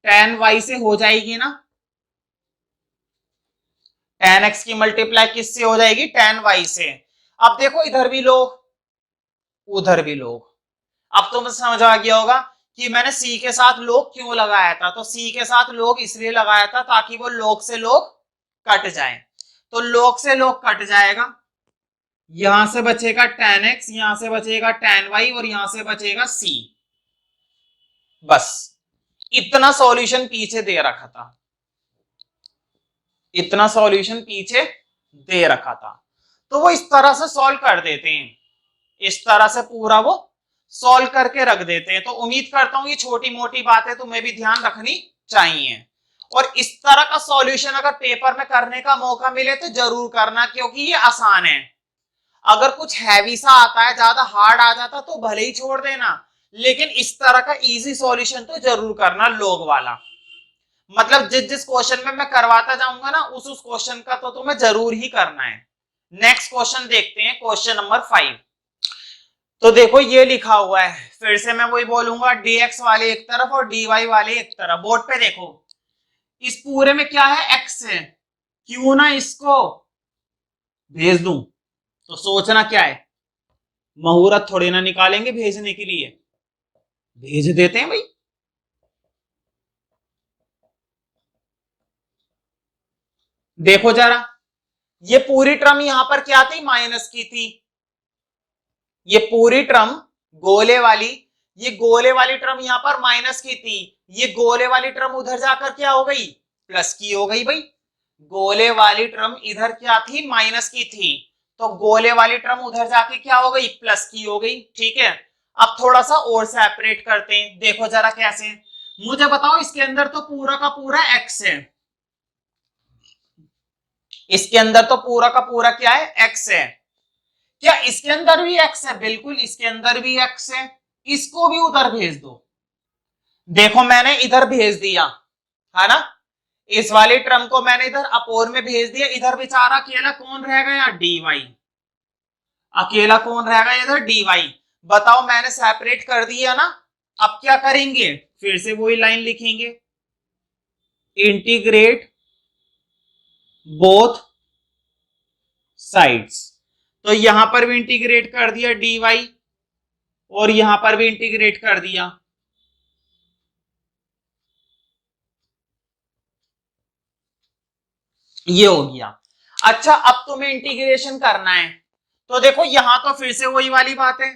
tan y से हो जाएगी ना, tan x की मल्टीप्लाई किससे हो जाएगी, tan y से। अब देखो इधर भी लोग उधर भी लोग, अब तुम्हें समझ आ गया होगा कि मैंने सी के साथ लोग क्यों लगाया था। तो सी के साथ लोग इसलिए लगाया था ताकि वो लोग से लोग कट जाए। तो लोग से लोग कट जाएगा, यहां से बचेगा tan x, यहां से बचेगा tan y और यहां से बचेगा c। बस इतना सॉल्यूशन पीछे दे रखा था, इतना सॉल्यूशन पीछे दे रखा था। तो वो इस तरह से सॉल्व कर देते हैं, इस तरह से पूरा वो सॉल्व करके रख देते हैं। तो उम्मीद करता हूं ये छोटी मोटी बातें तुम्हें भी ध्यान रखनी चाहिए। और इस तरह का सॉल्यूशन अगर पेपर में करने का मौका मिले तो जरूर करना, क्योंकि ये आसान है। अगर कुछ हैवी सा आता है, ज्यादा हार्ड आ जाता तो भले ही छोड़ देना, लेकिन इस तरह का इजी सॉल्यूशन तो जरूर करना लोग वाला। मतलब जिस जिस क्वेश्चन में मैं करवाता जाऊंगा ना उस क्वेश्चन का तो तुम्हें जरूर ही करना है। नेक्स्ट क्वेश्चन देखते हैं, क्वेश्चन नंबर 5। तो देखो ये लिखा हुआ है, फिर से मैं वही बोलूंगा, dx वाले एक तरफ और dy वाले एक तरफ। बोर्ड पे देखो, इस पूरे में क्या है, x है, क्यों ना इसको भेज दूं। तो सोचना क्या है, मुहूर्त थोड़ी ना निकालेंगे भेजने के लिए, भेज देते हैं भाई। देखो जरा, ये पूरी टर्म यहां पर क्या थी, माइनस की थी। ये पूरी टर्म गोले वाली, ये गोले वाली टर्म यहां पर माइनस की थी, ये गोले वाली टर्म उधर जाकर क्या हो गई, प्लस की हो गई भाई। गोले वाली टर्म इधर क्या थी, माइनस की थी, तो गोले वाली टर्म उधर जाके क्या हो गई, प्लस की हो गई। ठीक है, अब थोड़ा सा और सेपरेट करते हैं, देखो जरा कैसे। मुझे बताओ, इसके अंदर तो पूरा का पूरा एक्स है, इसके अंदर तो पूरा का पूरा क्या है, एक्स है। क्या इसके अंदर भी एक्स है, बिल्कुल इसके अंदर भी एक्स है। इसको भी उधर भेज दो। देखो मैंने इधर भेज दिया है ना, इस वाली टर्म को मैंने इधर अपोर में भेज दिया, इधर बेचारा अकेला कौन रह गया, डी वाई। अकेला कौन रह गया इधर, डी वाई। बताओ मैंने सेपरेट कर दिया ना, अब क्या करेंगे, फिर से वही लाइन लिखेंगे, इंटीग्रेट बोथ साइड्स। तो यहां पर भी इंटीग्रेट कर दिया डी वाई, और यहां पर भी इंटीग्रेट कर दिया। ये हो गया। अच्छा, अब तुम्हें इंटीग्रेशन करना है, तो देखो यहां तो फिर से वही वाली बात है,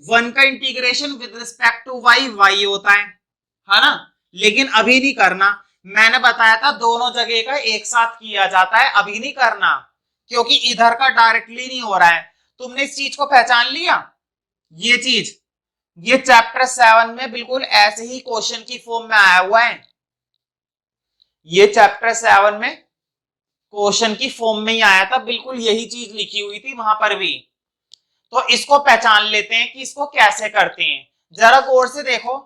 वन का integration with respect to y y होता है ना। लेकिन अभी नहीं करना, मैंने बताया था दोनों जगह का एक साथ किया जाता है, अभी नहीं करना, क्योंकि इधर का डायरेक्टली नहीं हो रहा है। तुमने इस चीज को पहचान लिया, ये चीज, ये चैप्टर 7 में बिल्कुल ऐसे ही क्वेश्चन की फॉर्म में आया हुआ है, ये चैप्टर 7 में क्वेश्चन की फॉर्म में ही आया था, बिल्कुल यही चीज लिखी हुई थी वहां पर भी। तो इसको पहचान लेते हैं कि इसको कैसे करते हैं। जरा गौर से देखो,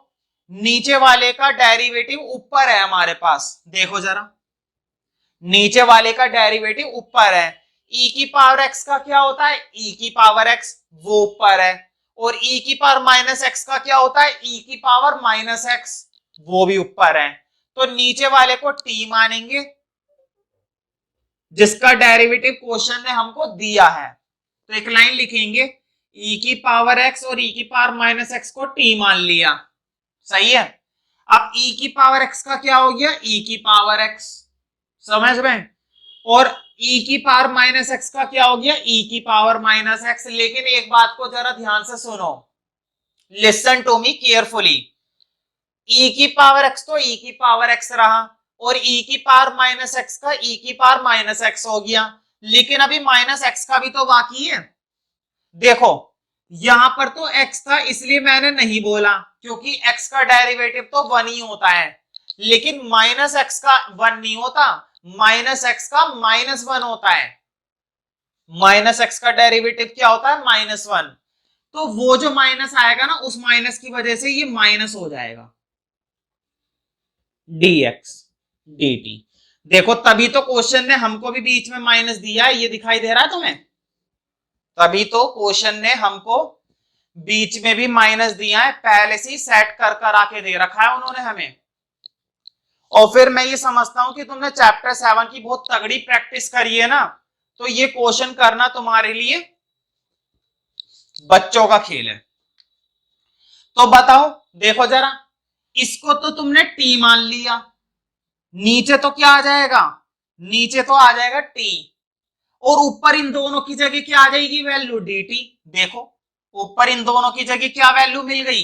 नीचे वाले का डेरिवेटिव ऊपर है हमारे पास, देखो जरा, नीचे वाले का डेरिवेटिव ऊपर है। e की पावर x का क्या होता है, e की पावर x, वो ऊपर है। और e की पावर माइनस x का क्या होता है, e की पावर माइनस x, वो भी ऊपर है। तो नीचे वाले को t मानेंगे, जिसका डेरिवेटिव क्वेश्चन ने हमको दिया है। तो एक लाइन लिखेंगे, e की पावर x और e की पावर माइनस x को t मान लिया, सही है। अब e की पावर x का क्या हो गया, e की पावर x, समझ में। और e की पावर माइनस x का क्या हो गया, e की पावर माइनस x। लेकिन एक बात को जरा ध्यान से सुनो, listen to me carefully, e की पावर x तो e की पावर x रहा, और e की पावर माइनस x का e की पावर माइनस x हो गया। लेकिन अभी माइनस x का भी तो बाकी है। देखो यहां पर तो x था इसलिए मैंने नहीं बोला, क्योंकि x का डेरिवेटिव तो 1 ही होता है। लेकिन माइनस x का 1 नहीं होता, माइनस x का माइनस 1 होता है। माइनस x का डेरिवेटिव क्या होता है, माइनस 1। तो वो जो माइनस आएगा ना, उस माइनस की वजह से ये माइनस हो जाएगा, dx dt। देखो तभी तो क्वेश्चन ने हमको भी बीच में माइनस दिया है, ये दिखाई दे रहा है तुम्हें, तभी तो क्वेश्चन ने हमको बीच में भी माइनस दिया है, पहले से ही सेट कर कर आके दे रखा है उन्होंने हमें। और फिर मैं ये समझता हूं कि तुमने चैप्टर 7 की बहुत तगड़ी प्रैक्टिस करी है ना, तो ये क्वेश्चन करना तुम्हारे लिए बच्चों का खेल है। तो बताओ, देखो जरा, इसको तो तुमने टी मान लिया, नीचे तो क्या आ जाएगा, नीचे तो आ जाएगा टी, और ऊपर इन दोनों की जगह क्या आ जाएगी, वैल्यू डी टी। देखो ऊपर इन दोनों की जगह क्या वैल्यू मिल गई,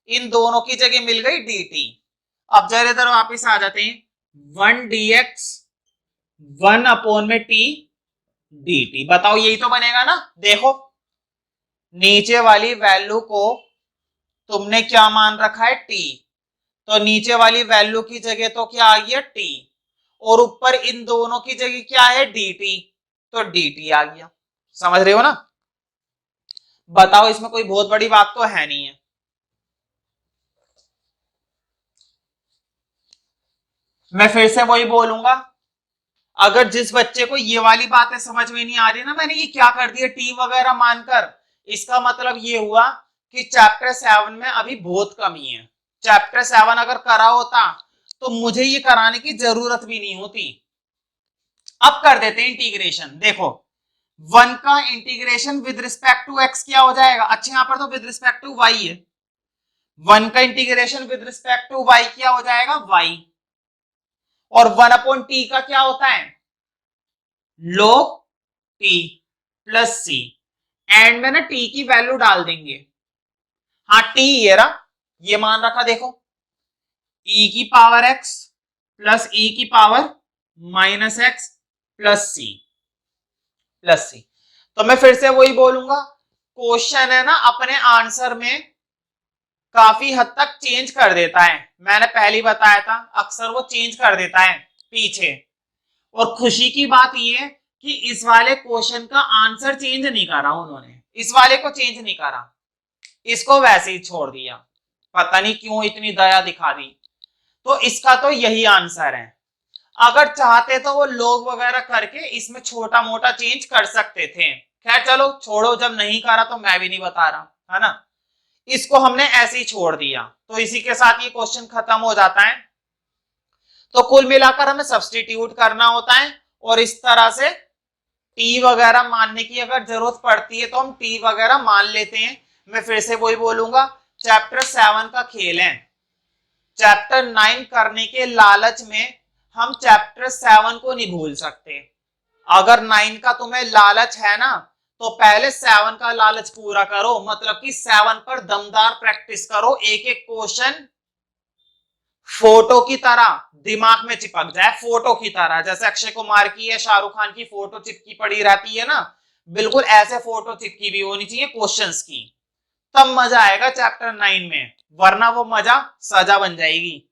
इन दोनों की जगह मिल गई डी टी। अब जरा इधर वापिस आ जाते हैं, 1 dx 1 में टी डी टी। बताओ यही तो बनेगा ना। देखो नीचे वाली वैल्यू को तुमने क्या मान रखा है, टी, तो नीचे वाली वैल्यू की जगह तो क्या आ गया, टी, और ऊपर इन दोनों की जगह क्या है, डी टी, तो डी टी आ गया। समझ रहे हो ना। बताओ इसमें कोई बहुत बड़ी बात तो है नहीं है। मैं फिर से वही बोलूंगा, अगर जिस बच्चे को ये वाली बातें समझ में नहीं आ रही ना, मैंने ये क्या कर दिया टी वगैरह मानकर, इसका मतलब ये हुआ कि चैप्टर 7 में अभी बहुत कमी है। चैप्टर 7 अगर करा होता तो मुझे ये कराने की जरूरत भी नहीं होती। अब कर देते हैं इंटीग्रेशन। देखो 1 का integration with respect to x क्या हो जाएगा, अच्छा यहां पर तो विद रिस्पेक्ट टू वाई है, 1 का integration with respect to y क्या हो जाएगा वाई, और 1 अपॉन टी का क्या होता है log t plus C, end में ना टी की वैल्यू डाल देंगे। हाँ टी ये रहा, ये मान रखा देखो e की पावर x प्लस e की पावर माइनस एक्स प्लस सी। तो मैं फिर से वही बोलूंगा, क्वेश्चन है ना अपने आंसर में काफी हद तक चेंज कर देता है, मैंने पहले बताया था अक्सर वो चेंज कर देता है पीछे। और खुशी की बात यह है कि इस वाले क्वेश्चन का आंसर चेंज नहीं करा उन्होंने, इस वाले को चेंज नहीं करा, इसको वैसे ही छोड़ दिया, पता नहीं क्यों इतनी दया दिखा दी। तो इसका तो यही आंसर है। अगर चाहते तो वो लोग वगैरह करके इसमें छोटा मोटा चेंज कर सकते थे, खैर चलो छोड़ो, जब नहीं करा तो मैं भी नहीं बता रहा, है ना। इसको हमने ऐसे ही छोड़ दिया, तो इसी के साथ ये क्वेश्चन खत्म हो जाता है। तो कुल मिलाकर हमें सब्सटीट्यूट करना होता है, और इस तरह से टी वगैरह मानने की अगर जरूरत पड़ती है तो हम टी वगैरह मान लेते हैं। मैं फिर से वही बोलूंगा, चैप्टर 7 का खेल है, चैप्टर 9 करने के लालच में हम चैप्टर 7 को नहीं भूल सकते। अगर 9 का तुम्हें लालच है ना, तो पहले 7 का लालच पूरा करो, मतलब कि 7 पर दमदार प्रैक्टिस करो, एक एक क्वेश्चन फोटो की तरह दिमाग में चिपक जाए, फोटो की तरह, जैसे अक्षय कुमार की या शाहरुख खान की फोटो चिपकी पड़ी रहती है ना, बिल्कुल ऐसे फोटो चिपकी भी होनी चाहिए क्वेश्चंस की, तब मजा आएगा चैप्टर 9 में, वरना वो मजा सजा बन जाएगी।